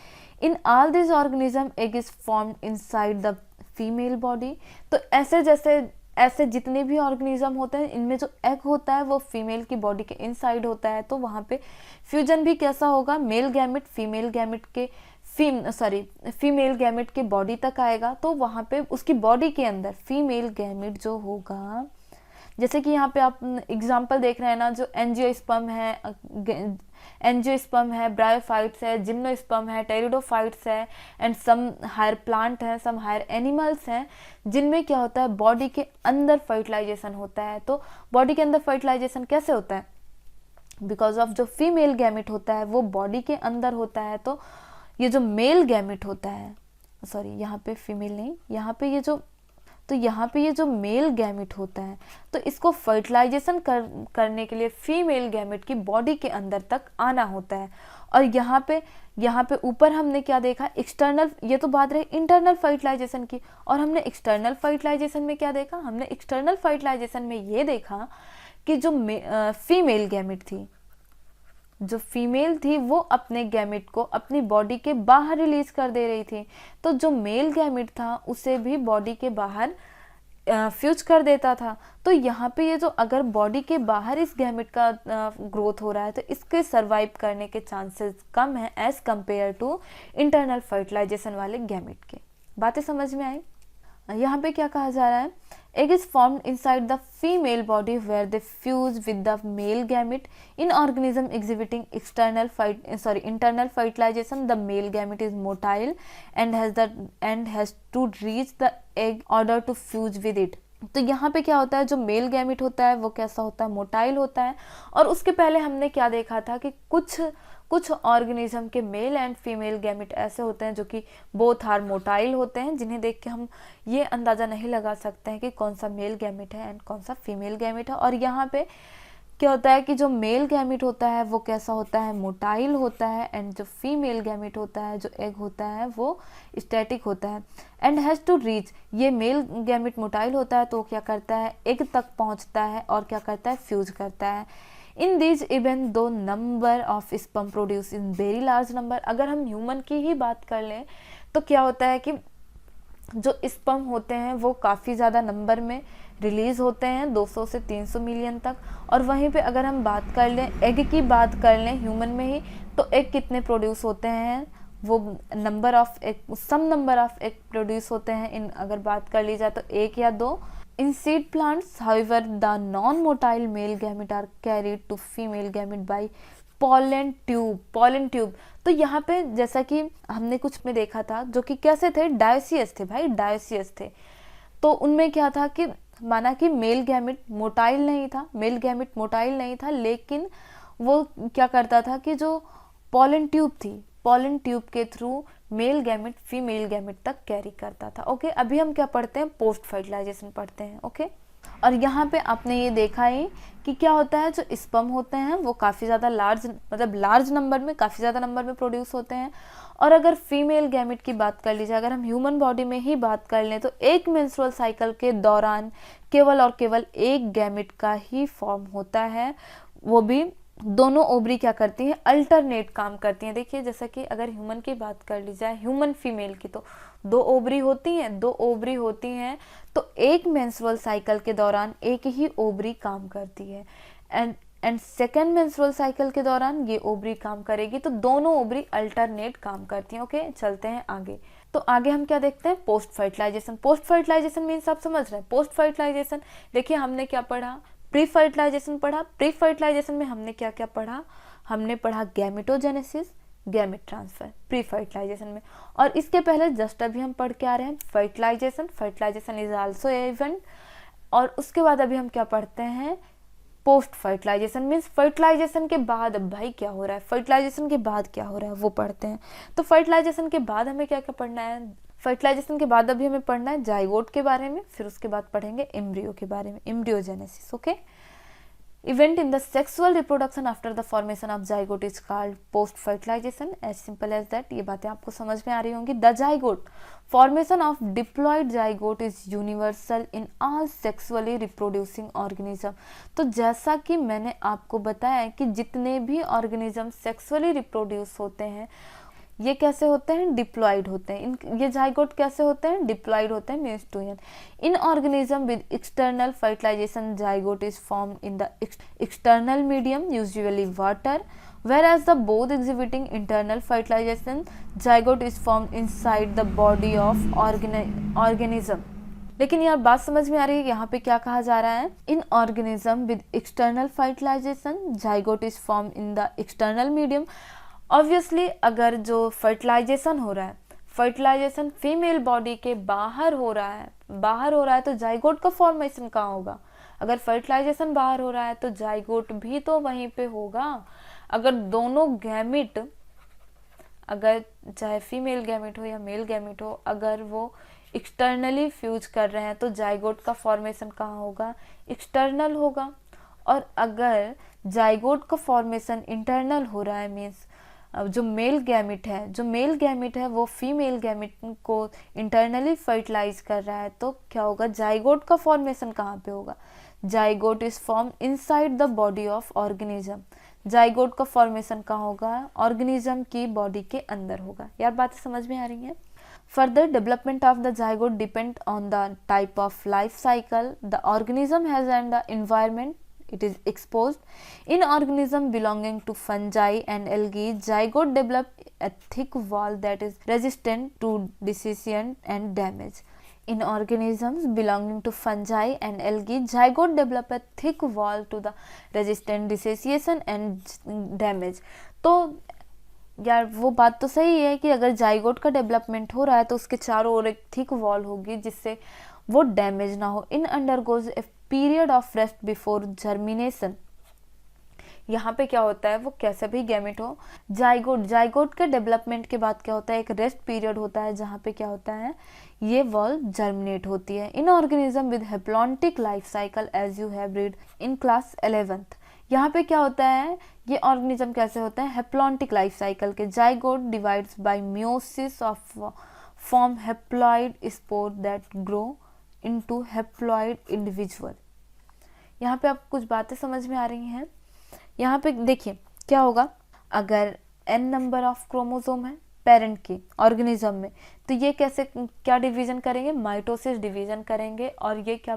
In all this organism egg is formed inside the female body. तो ऐसे जितने भी ऑर्गेनिज्म होते हैं इनमें जो एग होता है वो फीमेल की बॉडी के इनसाइड होता है। तो वहाँ पे फ्यूजन भी कैसा होगा? मेल गैमेट फीमेल गैमेट के बॉडी तक आएगा। तो वहाँ पे उसकी बॉडी के अंदर फीमेल गैमेट जो होगा, जैसे कि यहाँ पे आप एग्जांपल देख रहे हैं ना, जो एंजियोस्पर्म है, ब्रायोफाइट्स है, जिम्नोस्पर्म है, टेरिडोफाइट्स है, एंड सम हायर प्लांट है, सम हायर एनिमल्स हैं, जिनमें क्या होता है बॉडी के अंदर फर्टिलाइजेशन होता है। तो बॉडी के अंदर फर्टिलाइजेशन कैसे होता है? बिकॉज ऑफ जो फीमेल गैमेट होता है वो बॉडी के अंदर होता है। तो ये जो मेल गैमेट होता है, सॉरी यहाँ पे फीमेल नहीं, यहाँ पे ये जो मेल गैमेट होता है, तो इसको फर्टिलाइजेशन करने के लिए फीमेल गैमेट की बॉडी के अंदर तक आना होता है। और यहाँ पे ऊपर हमने क्या देखा? एक्सटर्नल, ये तो बात रही इंटरनल फर्टिलाइजेशन की, और हमने एक्सटर्नल फर्टिलाइजेशन में क्या देखा? हमने एक्सटर्नल फर्टिलाइजेशन में ये देखा कि जो फीमेल गैमेट थी, जो फीमेल थी वो अपने गैमेट को अपनी बॉडी के बाहर रिलीज कर दे रही थी। तो जो मेल गैमेट था उसे भी बॉडी के बाहर फ्यूज कर देता था। तो यहाँ पे ये जो अगर बॉडी के बाहर इस गैमेट का ग्रोथ हो रहा है तो इसके सरवाइव करने के चांसेस कम है as compare to internal fertilization वाले गैमेट के। बातें समझ में आई? यहाँ पे क्या कहा जा रहा है? Egg is formed inside the female body where they fuse with the male gamete. In organism exhibiting internal fertilization, the male gamete is motile and has to reach the egg order to fuse with it. तो यहाँ पे क्या होता है? जो male gamete होता है वो कैसा होता है? मोटाइल होता है। और उसके पहले हमने क्या देखा था कि कुछ ऑर्गेनिज्म के मेल एंड फीमेल गैमेट ऐसे होते हैं जो कि बोथ आर मोटाइल होते हैं, जिन्हें देख के हम ये अंदाज़ा नहीं लगा सकते हैं कि कौन सा मेल गैमेट है एंड कौन सा फीमेल गैमेट है। और यहाँ पे क्या होता है कि जो मेल गैमिट होता है वो कैसा होता है, मोटाइल होता है, एंड जो फीमेल गैमिट होता है, जो एग होता है, वो स्टैटिक होता है, एंड हैज़ टू रीच, ये मेल गैमिट मोटाइल होता है तो क्या करता है, एग तक पहुंचता है और क्या करता है, फ्यूज करता है। In these even though number of sperm produce in very large number, अगर हम ह्यूमन की ही बात कर लें तो क्या होता है कि जो स्पर्म होते हैं वो काफ़ी ज़्यादा नंबर में रिलीज़ होते हैं, 200 से 300 मिलियन तक। और वहीं पे अगर हम बात कर लें एग की बात कर लें ह्यूमन में ही, तो एग कितने प्रोड्यूस होते हैं, वो number of egg, some number of egg produce होते हैं इन, अगर बात कर ली जाए तो 1 या 2। In seed plants however the non motile male gamete are carried to female gamete by pollen tube. तो यहाँ पे जैसा कि हमने कुछ में देखा था जो कि कैसे थे, डायोसियस थे भाई, डायोसियस थे। तो उनमें क्या था कि माना कि मेल गैमेट मोटाइल नहीं था, मेल गैमेट मोटाइल नहीं था, लेकिन वो क्या करता था कि जो पॉलन ट्यूब थी, पॉलन ट्यूब के through male gamete female gamete तक कैरी करता था। ओके, अभी हम क्या पढ़ते हैं, पोस्ट फर्टिलाइजेशन पढ़ते हैं। ओके, और यहाँ पे आपने ये देखा ही कि क्या होता है, जो स्पर्म होते हैं वो काफ़ी ज़्यादा लार्ज, मतलब लार्ज नंबर में, काफ़ी ज़्यादा नंबर में प्रोड्यूस होते हैं। और अगर फीमेल गैमेट की बात कर लीजिए, अगर हम ह्यूमन बॉडी में ही बात कर लें तो एक मेंस्ट्रुअल साइकिल के दौरान केवल और केवल एक गैमेट का ही फॉर्म होता है, वो भी दोनों ओवरी क्या करती हैं, अल्टरनेट काम करती हैं। देखिए जैसा कि अगर ह्यूमन की बात कर ली जाए, ह्यूमन फीमेल की, तो 2 ओवरी होती हैं, 2 ओवरी होती हैं, तो एक मेंस्ट्रुअल साइकिल के दौरान एक ही ओवरी काम करती है, एंड सेकेंड मेंस्ट्रुअल साइकिल के दौरान ये ओवरी काम करेगी, तो दोनों ओवरी अल्टरनेट काम करती हैं। ओके, चलते हैं आगे। तो आगे हम क्या देखते हैं, post fertilization. Post fertilization means आप समझ रहे हैं, पोस्ट फर्टिलाइजेशन, देखिए हमने क्या पढ़ा, प्री फर्टिलाइजेशन पढ़ा। प्री फर्टिलाइजेशन में हमने क्या क्या पढ़ा, हमने पढ़ा gametogenesis, gamete transfer pre fertilization में। और इसके पहले जस्ट अभी हम पढ़ के आ रहे हैं fertilization, fertilization is also event. और उसके बाद अभी हम क्या पढ़ते हैं, पोस्ट फर्टिलाइजेशन मीन्स फर्टिलाइजेशन के बाद अब भाई क्या हो रहा है, फर्टिलाइजेशन के बाद क्या हो रहा है वो पढ़ते हैं। तो फर्टिलाइजेशन के बाद हमें क्या क्या पढ़ना है, फर्टिलाइजेशन के बाद अभी हमें पढ़ना है जाइगोट के बारे में, फिर उसके बाद पढ़ेंगे एम्ब्रियो के बारे में, embryogenesis. Okay, event in the sexual reproduction after the formation of zygote is called post fertilization, as simple as that. ये बातें आपको समझ में आ रही होंगी। The zygote formation of diploid zygote is universal in all sexually reproducing organism. तो जैसा कि मैंने आपको बताया कि जितने भी ऑर्गेनिज्म सेक्सुअली रिप्रोड्यूस होते हैं ये कैसे होते हैं, डिप्लॉयड होते हैं। ये जाइगोट कैसे होते हैं, डिप्लॉयड होते हैं, means to in organism with external fertilization zygote is form in the external medium usually water, whereas the both exhibiting internal fertilization zygote is formed inside the body of organism। लेकिन यार बात समझ में आ रही है यहाँ पे क्या कहा जा रहा है, in organism with external fertilization zygote is form in the external medium. Obviously अगर जो फर्टिलाइजेशन हो रहा है, फर्टिलाइजेशन फीमेल बॉडी के बाहर हो रहा है तो जाइगोट का फॉर्मेशन कहाँ होगा। अगर फर्टिलाइजेशन बाहर हो रहा है तो जाइगोट भी तो वहीं पे होगा। अगर दोनों गैमिट, अगर चाहे फीमेल गैमिट हो या मेल गैमिट हो, अगर वो एक्सटर्नली फ्यूज कर रहे हैं तो जाइगोट का फॉर्मेशन कहाँ होगा, एक्सटर्नल होगा। और अगर जाइगोट का फॉर्मेशन इंटरनल हो रहा है, मीन्स जो मेल गैमिट है वो फीमेल गैमिट को इंटरनली फर्टिलाइज कर रहा है, तो क्या होगा, जाइगोट का फॉर्मेशन कहाँ पे होगा, zygote is form inside the body of organism. Zygote का फॉर्मेशन कहाँ होगा, ऑर्गेनिज्म की बॉडी के अंदर होगा। यार बातें समझ में आ रही हैं। Further development of the zygote depend on the type of life cycle the organism has and the environment it is exposed. In organism belonging to fungi and algae, zygote develop a thick wall that is resistant to dissociation and damage. In organisms belonging to fungi and algae, zygote develop a thick wall to the resistant dissociation and damage. तो यार वो बात तो सही है कि अगर zygote का डेवलपमेंट हो रहा है तो उसके चारों ओर एक थिक वॉल होगी जिससे वो डैमेज ना हो। In undergoes a period of rest before germination. यहाँ पे क्या होता है, वो कैसे भी गैमेट हो, जाइगोट के डेवलपमेंट के बाद क्या होता है, एक रेस्ट पीरियड होता है जहाँ पे क्या होता है, ये वॉल जर्मिनेट होती है। In organism with haplontic life cycle as you have read in class 11th। यहाँ पे क्या होता है, ये ऑर्गेनिज्म कैसे होता है, हैप्लॉन्टिक लाइफ साइकिल के। Zygote divides by meiosis of form haploid spore that grow into haploid individual. यहाँ पे आपको कुछ बातें समझ में आ रही हैं। यहाँ पे देखिए क्या होगा, अगर n नंबर ऑफ क्रोमोसोम है पेरेंट के ऑर्गेनिज्म में, तो ये कैसे क्या डिवीजन करेंगे, माइटोसिस डिवीजन करेंगे, और ये क्या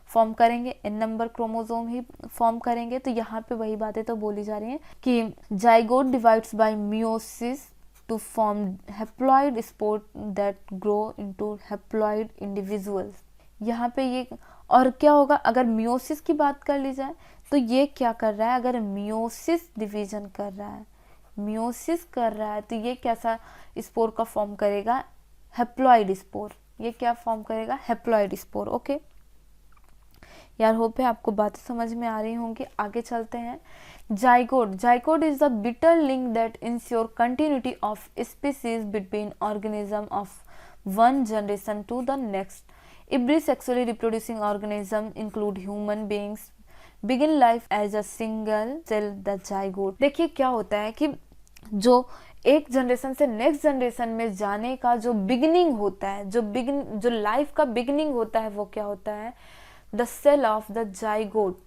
फॉर्म करेंगे, n नंबर क्रोमोसोम ही फॉर्म करेंगे। तो यहाँ पे वही बातें तो बोली जा रही हैं कि zygote divides by meiosis to form haploid spore that grow into haploid individuals. यहाँ पे ये, और क्या होगा अगर मियोसिस की बात कर ली जाए, तो ये क्या कर रहा है, अगर मियोसिस डिवीजन कर रहा है, मियोसिस कर रहा है, तो ये कैसा स्पोर का फॉर्म करेगा, हैप्लॉइड स्पोर। ये क्या फॉर्म करेगा, हैप्लॉइड स्पोर। ओके यार, होप है आपको बातें समझ में आ रही होंगी। आगे चलते हैं। Zygote, zygote is the vital link that ensure continuity of species between organism of one generation to the next. Every sexually reproducing organism include human beings begin life as a single cell, the zygote। देखिए क्या होता है कि जो एक generation से next generation में जाने का जो बिगिनिंग होता है, जो लाइफ का बिगिनिंग होता है, वो क्या होता है, the cell of the zygote.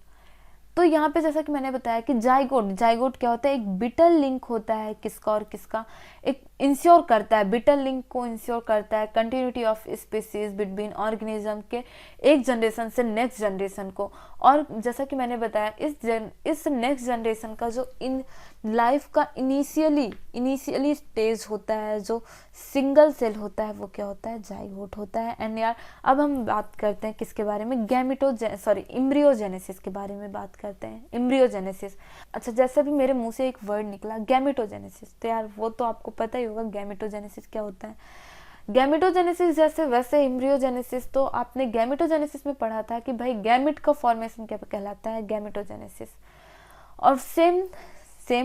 तो यहाँ पे जैसा कि मैंने बताया कि जाइगोट क्या होता है, एक बिटर लिंक होता है किसका और किसका, एक इंश्योर करता है, बिटर लिंक को इंश्योर करता है continuity of species between organism के एक जनरेशन से नेक्स्ट जनरेशन को। और जैसा कि मैंने बताया इस नेक्स्ट जनरेशन का जो इन लाइफ का इनिशियली स्टेज होता है, जो सिंगल सेल होता है, वो क्या होता है, जाइगोट होता है। एंड यार अब हम बात करते हैं किसके बारे में, एम्ब्रियोजेनेसिस के बारे में बात करते हैं। एम्ब्रियोजेनेसिस, अच्छा जैसे भी मेरे मुंह से एक वर्ड निकला गैमेटोजेनेसिस, तो यार वो तो आपको पता ही होगा गैमेटोजेनेसिस क्या होता है। गैमेटोजेनेसिस जैसे वैसे एम्ब्रियोजेनेसिस, तो आपने गैमेटोजेनेसिस में पढ़ा था कि भाई गैमेट का फॉर्मेशन क्या कहलाता है, गैमेटोजेनेसिस। और सेम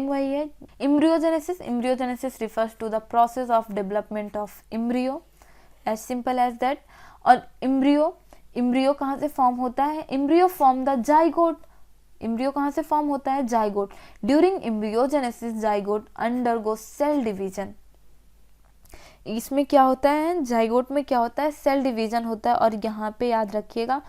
वही है embryogenesis refers to the process of development of embryo, as simple as that. और एम्ब्रियो कहाँ से फॉर्म होता है, embryo form the zygote. Embryo कहाँ से फॉर्म होता है, zygote. During embryogenesis zygote undergo cell division. इसमें क्या होता है, जाइगोट में क्या होता है, सेल डिवीजन होता है। और यहाँ पे याद रखिएगा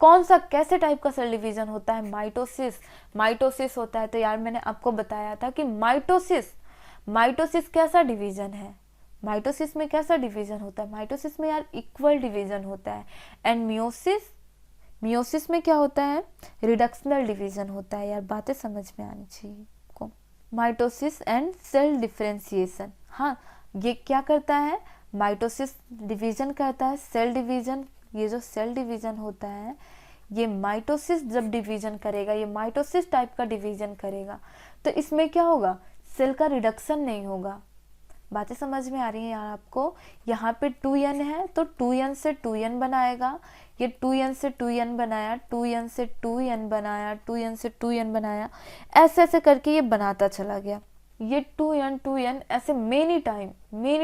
कौन सा कैसे टाइप का सेल डिवीजन होता है, माइटोसिस होता है। तो यार मैंने आपको बताया था कि माइटोसिस कैसा डिवीजन है, माइटोसिस में कैसा डिवीजन होता है, माइटोसिस में यार इक्वल डिवीजन होता है। एंड मियोसिस में क्या होता है, रिडक्शनल डिवीजन होता है। यार बातें समझ में आनी चाहिए को। माइटोसिस एंड सेल डिफरेंशिएशन, हाँ ये क्या करता है, माइटोसिस डिवीजन करता है, सेल डिवीजन। ये जो सेल डिवीजन होता है, ये माइटोसिस जब डिवीजन करेगा, ये माइटोसिस टाइप का डिवीजन करेगा, तो इसमें क्या होगा, सेल का रिडक्शन नहीं होगा। बातें समझ में आ रही है यार आपको। यहाँ पे 2n है तो 2n से 2n बनाएगा, ये 2n से 2n बनाया, 2n से 2n बनाया, 2n से 2n बनाया, ऐसे करके ये बनाता चला गया। ये 2n ऐसे मेनी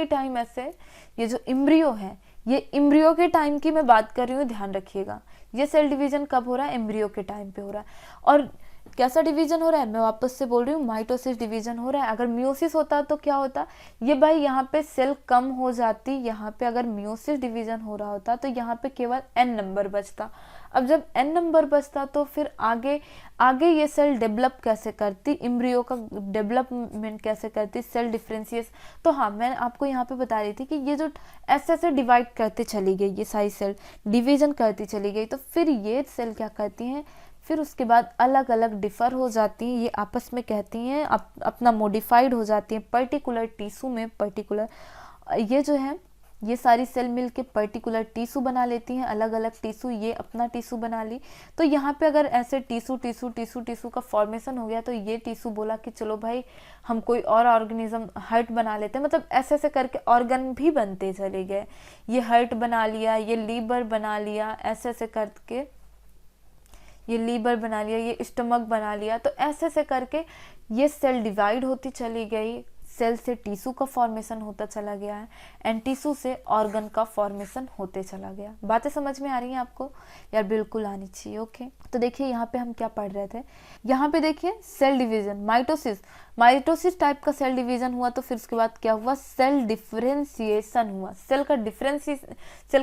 टाइम ऐसे। ये जो एम्ब्रियो है, ये एम्ब्रियो के टाइम की मैं बात कर रही हूँ, ध्यान रखिएगा। ये सेल डिवीजन कब हो रहा है, एम्ब्रियो के टाइम पे हो रहा है। और कैसा डिवीजन हो रहा है, मैं वापस से बोल रही हूँ, माइटोसिस डिवीजन हो रहा है। अगर मियोसिस होता तो क्या होता, ये भाई यहाँ पे सेल कम हो जाती, यहाँ पे अगर मियोसिस डिवीजन हो रहा होता तो यहाँ पे केवल n नंबर बचता। अब जब n नंबर बचता तो फिर आगे ये सेल डेवलप कैसे करती, एम्ब्रियो का डेवलपमेंट कैसे करती, सेल डिफरेंशिएशन। तो हाँ मैं आपको यहाँ पे बता रही थी कि ये जो ऐसे डिवाइड करते चली गई, ये सारी सेल डिवीजन करती चली गई, तो फिर ये सेल क्या करती हैं, फिर उसके बाद अलग अलग डिफर हो जाती हैं, ये आपस में कहती हैं अपना मॉडिफाइड हो जाती हैं पर्टिकुलर टिश्यू में। ये जो है ये सारी सेल मिलके पर्टिकुलर टिश्यू बना लेती हैं, अलग अलग टिश्यू, ये अपना टिश्यू बना ली। तो यहाँ पे अगर ऐसे टिश्यू का फॉर्मेशन हो गया, तो ये टिश्यू बोला कि चलो भाई हम कोई और ऑर्गेनिज्म हार्ट बना लेते हैं, मतलब ऐसे करके ऑर्गन भी बनते चले गए। ये हार्ट बना लिया, ये लीवर बना लिया, ऐसे करके ये लीवर बना लिया, ये स्टमक बना लिया। तो ऐसे करके ये सेल डिवाइड होती चली गई, सेल से टिश्यू का फॉर्मेशन होता चला गया है एंड टिश्यू से ऑर्गन का फॉर्मेशन होते चला गया। बातें समझ में आ रही हैं आपको? यार बिल्कुल आनी चाहिए। ओके, तो देखिए यहाँ पे हम क्या पढ़ रहे थे, यहाँ पे देखिए सेल डिवीजन, माइटोसिस टाइप का सेल डिवीजन हुआ, तो फिर उसके बाद क्या हुआ, सेल डिफरेंशिएशन हुआ। सेल का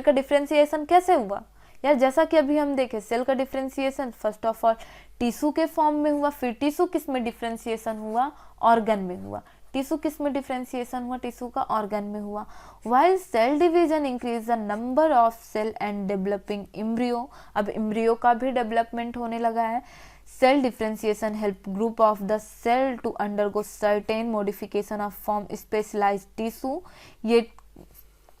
डिफरेंशिएशन कैसे हुआ यार? जैसा कि अभी हम देखें, सेल का differentiation first of all tissue के फॉर्म में हुआ, फिर टिश्यू किस में डिफरेंशिएशन हुआ, ऑर्गन में हुआ। टिश्यू किस में डिफरेंशिएशन हुआ, टिश्यू का ऑर्गन में हुआ। While cell division increase the number of cell and developing embryo, अब एम्ब्रियो का भी डेवलपमेंट होने लगा है। Cell differentiation help group of the cell to undergo certain modification of form specialized tissue, ये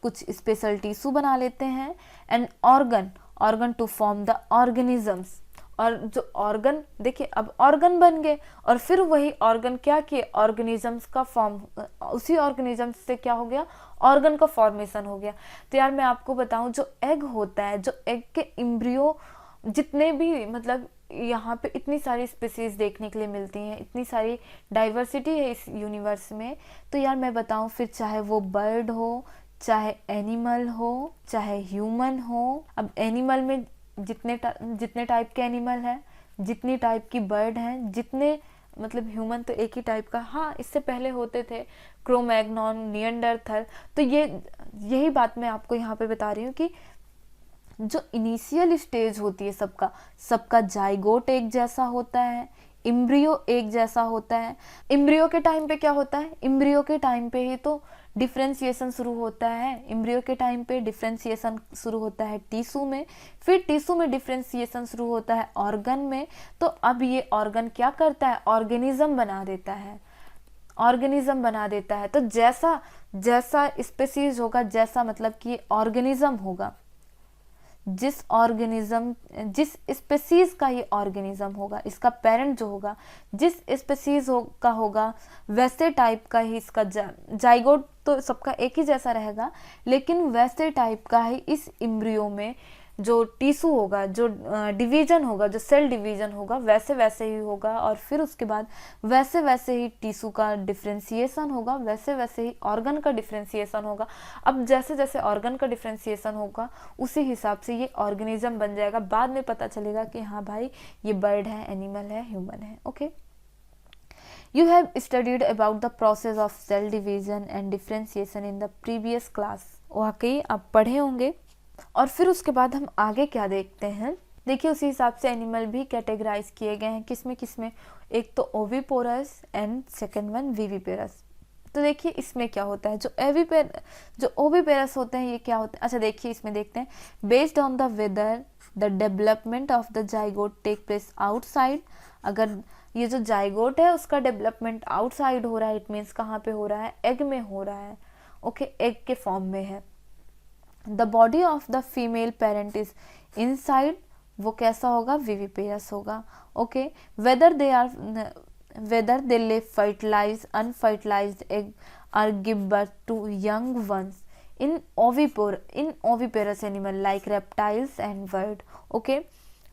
कुछ स्पेशल टिश्यू बना लेते हैं। And organ to form the organisms, और जो ऑर्गन देखिए अब ऑर्गन बन गए और फिर वही ऑर्गन क्या किए, ऑर्गेनिजम्स का फॉर्म, उसी ऑर्गेनिजम्स से क्या हो गया, ऑर्गन का फॉर्मेशन हो गया। तो यार मैं आपको बताऊं, जो एग होता है, जो एग के एम्ब्रियो जितने भी, मतलब यहाँ पे इतनी सारी स्पीसीज देखने के लिए मिलती हैं, इतनी सारी डाइवर्सिटी है इस यूनिवर्स में। तो यार मैं बताऊं, फिर चाहे वो बर्ड हो, चाहे एनिमल हो, चाहे ह्यूमन हो। अब एनिमल में जितने टाइप के एनिमल हैं, जितनी टाइप की बर्ड हैं, जितने, मतलब ह्यूमन तो एक ही टाइप का, हाँ इससे पहले होते थे क्रोमैग्नॉन, निएंडरथल। तो यही बात मैं आपको यहाँ पे बता रही हूँ कि जो इनिशियल स्टेज होती है सबका जाइगोट एक जैसा होता है, एम्ब्रियो एक जैसा होता है। एम्ब्रियो के टाइम पे क्या होता है, एम्ब्रियो के टाइम पे ही तो डिफरेंशिएशन शुरू होता है। एम्ब्रियो के टाइम पे डिफरेंशिएशन शुरू होता है टिश्यू में, फिर टिश्यू में डिफरेंशिएशन शुरू होता है ऑर्गन में। तो अब ये ऑर्गन क्या करता है, ऑर्गेनिज्म बना देता है। तो जैसा स्पीसीज होगा, जैसा मतलब कि ऑर्गेनिज्म होगा, जिस स्पीसीज का ये ऑर्गेनिज्म होगा, इसका पेरेंट जो होगा, जिस स्पीसीज का होगा, वैसे टाइप का ही इसका जाइगोट तो सबका एक ही जैसा रहेगा, लेकिन वैसे टाइप का ही इस एम्ब्रियो में जो टिश्यू होगा, जो डिवीजन होगा, जो सेल डिवीजन होगा, वैसे ही होगा। और फिर उसके बाद वैसे ही टिश्यू का डिफरेंशिएशन होगा, वैसे ही ऑर्गन का डिफरेंशिएशन होगा। अब जैसे ऑर्गन का डिफरेंशिएशन होगा, उसी हिसाब से ये ऑर्गेनिज्म बन जाएगा। बाद में पता चलेगा कि हाँ भाई ये बर्ड है, एनिमल है, ह्यूमन है। Okay, You have studied about the process of cell division and differentiation in the previous class. वाकई आप पढ़े होंगे। और फिर उसके बाद हम आगे क्या देखते हैं, देखिए उसी हिसाब से एनिमल भी कैटेगराइज किए गए हैं। किसमें एक तो oviparous and second one viviparous. तो देखिए इसमें क्या होता है, जो ओविपेरस होते हैं ये क्या होते हैं। अच्छा देखिए इसमें देखते हैं, based on the whether the development of the zygote take place outside. अगर ये जो जाइगोट है उसका डेवलपमेंट आउटसाइड हो रहा है, इट मीन्स कहाँ पे हो रहा है, एग में हो रहा है। ओके, एग के फॉर्म में है। The body of the female parent is inside, वो कैसा होगा, विविपेरस होगा। Okay, whether they lay fertilize unfertilized egg or give birth to young ones in oviparous animal like reptiles and bird. Okay,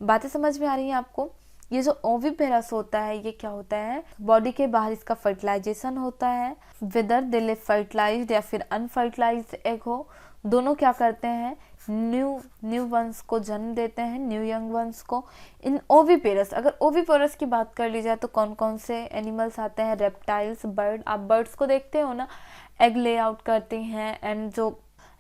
बातें समझ में आ रही हैं आपको। ये जो ओविपेरस होता है ये क्या होता है, बॉडी के बाहर इसका फर्टिलाइजेशन होता है। वेदर दे ले फर्टिलाइज्ड या फिर अनफर्टिलाइज्ड एग हो, दोनों क्या करते हैं, न्यू वंस को जन्म देते हैं, न्यू यंग वंस को। इन ओविपेरस, अगर ओविपेरस की बात कर ली जाए तो कौन कौन से एनिमल्स आते हैं, रेप्टाइल्स, बर्ड। आप बर्ड्स को देखते हो ना, एग ले आउट करती हैं, एंड जो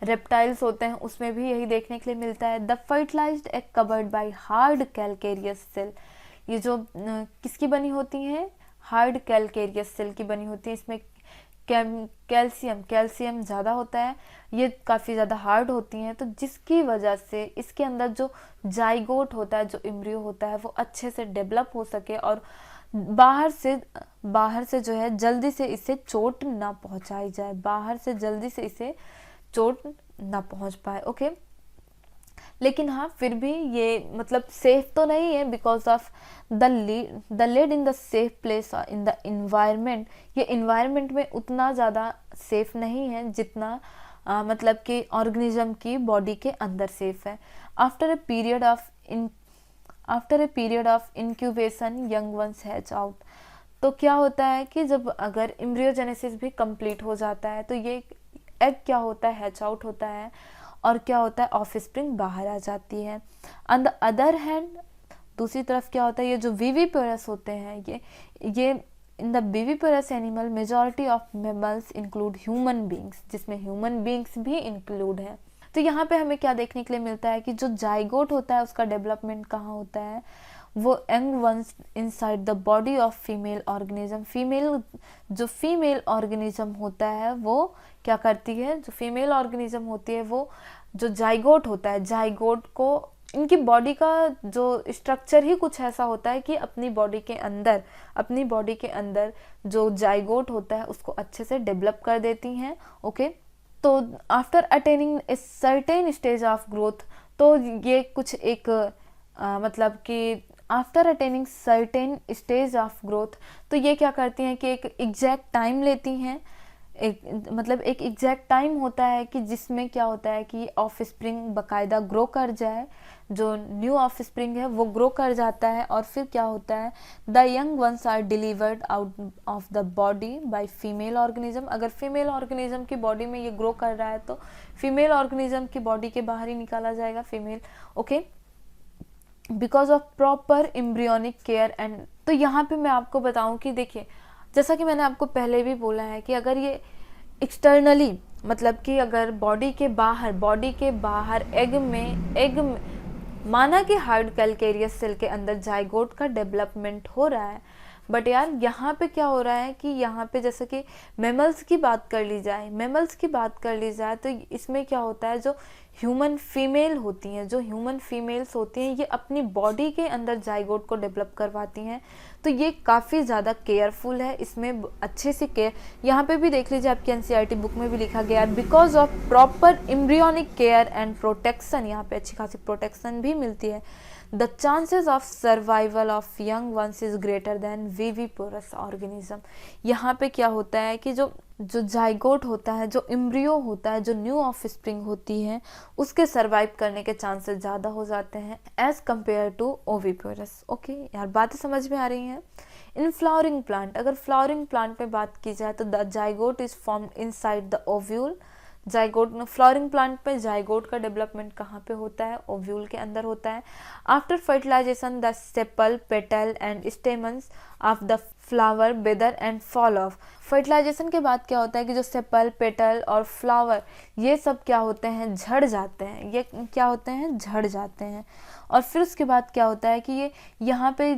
रेप्टाइल्स होते हैं उसमें भी यही देखने के लिए मिलता है। The fertilized egg covered by hard calcareous shell, ये जो किसकी बनी होती हैं, हार्ड कैलकेरियस सेल की बनी होती है। इसमें कैल्शियम ज़्यादा होता है, ये काफ़ी ज़्यादा हार्ड होती हैं, तो जिसकी वजह से इसके अंदर जो जाइगोट होता है, जो एम्ब्रियो होता है, वो अच्छे से डेवलप हो सके और बाहर से जो है जल्दी से इसे चोट ना पहुंचाई जाए, बाहर से जल्दी से इसे चोट ना पहुंच पाए। ओके, लेकिन हाँ फिर भी ये मतलब सेफ तो नहीं है, because of the laid in the safe place in the environment. ये इन्वायरमेंट में उतना ज़्यादा सेफ नहीं है जितना मतलब कि ऑर्गेनिज्म की बॉडी के अंदर सेफ है। After a period of incubation young ones hatch out. तो क्या होता है कि जब अगर एम्ब्रियोजेनेसिस भी कंप्लीट हो जाता है तो ये एग क्या होता है, हैच आउट होता है और क्या होता है, ऑफस्प्रिंग बाहर आ जाती है। ऑन द अदर हैंड दूसरी तरफ क्या होता है, ये जो विविपेरस होते हैं, ये in the viviparous animal majority of mammals include human beings, जिसमें ह्यूमन बींग्स भी इंक्लूड है। तो यहाँ पे हमें क्या देखने के लिए मिलता है कि जो जाइगोट होता है उसका डेवलपमेंट कहाँ होता है, वो young ones inside the body of female organism. जो फीमेल ऑर्गेनिज्म होता है वो क्या करती है, जो फीमेल ऑर्गेनिज्म होती है वो जो जाइगोट होता है, जाइगोट को इनकी बॉडी का जो स्ट्रक्चर ही कुछ ऐसा होता है कि अपनी बॉडी के अंदर जो जाइगोट होता है उसको अच्छे से डेवलप कर देती हैं। ओके, तो after attaining a certain stage of growth, तो ये कुछ एक मतलब कि after attaining certain stage of growth, तो ये क्या करती हैं कि एक एग्जैक्ट टाइम लेती हैं, एक एग्जैक्ट टाइम होता है कि जिसमें क्या होता है कि ऑफस्प्रिंग बाकायदा ग्रो कर जाए, जो न्यू ऑफस्प्रिंग है वो ग्रो कर जाता है, और फिर क्या होता है, the young ones are delivered out of the body by female organism. अगर फीमेल ऑर्गेनिज्म की बॉडी में ये ग्रो कर रहा है तो फीमेल ऑर्गेनिज्म की बॉडी के बाहर ही निकाला जाएगा female. Okay, because of proper embryonic care and, तो यहाँ पे मैं आपको बताऊं कि देखिए, जैसा कि मैंने आपको पहले भी बोला है कि अगर ये एक्सटर्नली, मतलब कि अगर बॉडी के बाहर एग में माना कि हार्ड कैलकेरियस सेल के अंदर जाइगोट का डेवलपमेंट हो रहा है, बट यार यहाँ पे क्या हो रहा है कि यहाँ पे जैसे कि मेमल्स की बात कर ली जाए तो इसमें क्या होता है, जो ह्यूमन फीमेल्स होती हैं ये अपनी बॉडी के अंदर जाइगोट को डेवलप करवाती हैं, तो ये काफ़ी ज़्यादा केयरफुल है, इसमें अच्छे से केयर, यहाँ पे भी देख लीजिए आपकी एनसीईआरटी बुक में भी लिखा गया है, because of proper embryonic care and protection, यहाँ पे अच्छी खासी प्रोटेक्शन भी मिलती है, the chances of survival of young ones is greater than viviparous organism. यहाँ पे क्या होता है कि जो जाइगोट होता है, जो एम्ब्रियो होता है, जो न्यू ऑफस्प्रिंग होती है, उसके सर्वाइव करने के चांसेस ज़्यादा हो जाते हैं as compare to oviparous. Okay यार, बातें समझ में आ रही हैं। इन फ्लावरिंग प्लांट, अगर फ्लावरिंग प्लांट में बात की जाए तो the zygote is formed inside the ovule. Flowering plant पे जाइगोट का डेवलपमेंट कहाँ पे होता है, ओव्यूल के अंदर होता है। After fertilization the sepal, petal and stamens of the flower wither and fall off. Fertilization के बाद क्या होता है कि जो सेपल, पेटल और फ्लावर ये सब क्या होते हैं, झड़ जाते हैं, और फिर उसके बाद क्या होता है कि ये यहाँ पे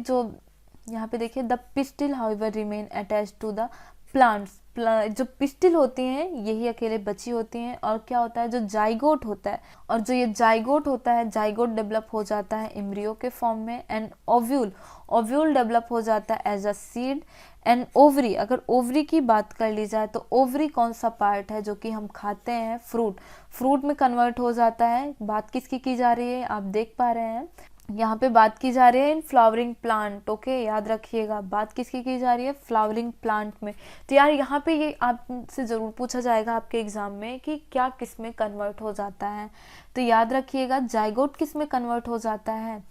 देखिए, the pistil however remain attached to the plants. जो पिस्टिल होती हैं यही अकेले बची होती हैं, और क्या होता है, जो जाइगोट होता है, और जो ये जाइगोट होता है, जाइगोट डेवलप हो जाता है एम्ब्रियो के फॉर्म में, एंड ओव्यूल डेवलप हो जाता है as a seed and ovary. अगर ओवरी की बात कर ली जाए तो ओवरी कौन सा पार्ट है जो कि हम खाते हैं, फ्रूट में कन्वर्ट हो जाता है। बात किसकी की जा रही है, आप देख पा रहे हैं, यहाँ पे बात की जा रही है इन फ्लावरिंग प्लांट। ओके, याद रखिएगा, बात किसकी की जा रही है, फ्लावरिंग प्लांट में। तो यार यहाँ पे ये आपसे ज़रूर पूछा जाएगा आपके एग्जाम में कि क्या किस में कन्वर्ट हो जाता है, तो याद रखिएगा जाइगोट किस में कन्वर्ट हो जाता है।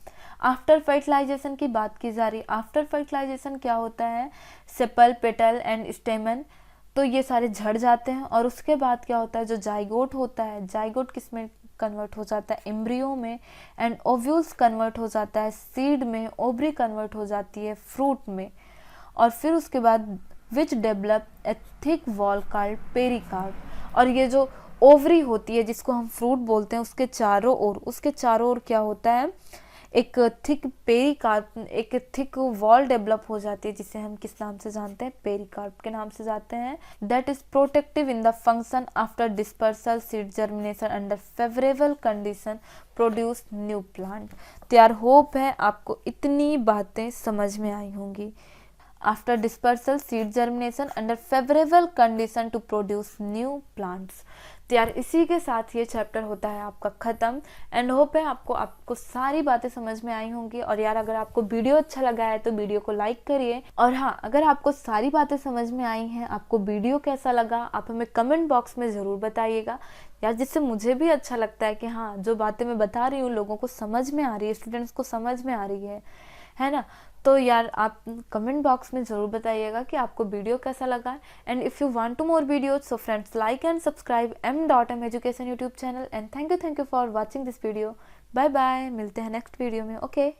आफ्टर फर्टिलाइजेशन की बात की जा रही है। आफ्टर फर्टिलाइजेशन क्या होता है, सेपल, पेटल एंड स्टेमन, तो ये सारे झड़ जाते हैं, और उसके बाद क्या होता है, जो जाइगोट होता है, जाइगोट किस में कन्वर्ट हो जाता है, एम्ब्रियो में, एंड ओव्यूल्स कन्वर्ट हो जाता है सीड में, ओवरी कन्वर्ट हो जाती है फ्रूट में, और फिर उसके बाद which develop a thick wall called pericarp. और ये जो ओवरी होती है जिसको हम फ्रूट बोलते हैं, उसके चारों ओर क्या होता है, एक थिक वॉल डेवलप हो जाती है, जिसे हम किस नाम से जानते हैं, पेरिकार्प के नाम से जानते हैं। That is protective in the function after dispersal seed germination under favourable condition produce new plant. तो यार होप है आपको इतनी बातें समझ में आई होंगी। After dispersal seed germination under favourable condition to produce new plants. तो यार इसी के साथ ये चैप्टर होता है आपका ख़त्म, एंड होप है आपको सारी बातें समझ में आई होंगी। और यार अगर आपको वीडियो अच्छा लगा है तो वीडियो को लाइक करिए, और हाँ, अगर आपको सारी बातें समझ में आई हैं, आपको वीडियो कैसा लगा आप हमें कमेंट बॉक्स में ज़रूर बताइएगा यार, जिससे मुझे भी अच्छा लगता है कि हाँ, जो बातें मैं बता रही हूँ लोगों को समझ में आ रही है, स्टूडेंट्स को समझ में आ रही है। है ना। तो यार आप कमेंट बॉक्स में ज़रूर बताइएगा कि आपको वीडियो कैसा लगा, and if you want to more videos so friends like and subscribe m.m education YouTube channel, and thank you for watching this video. Bye bye, मिलते हैं नेक्स्ट वीडियो में। ओके।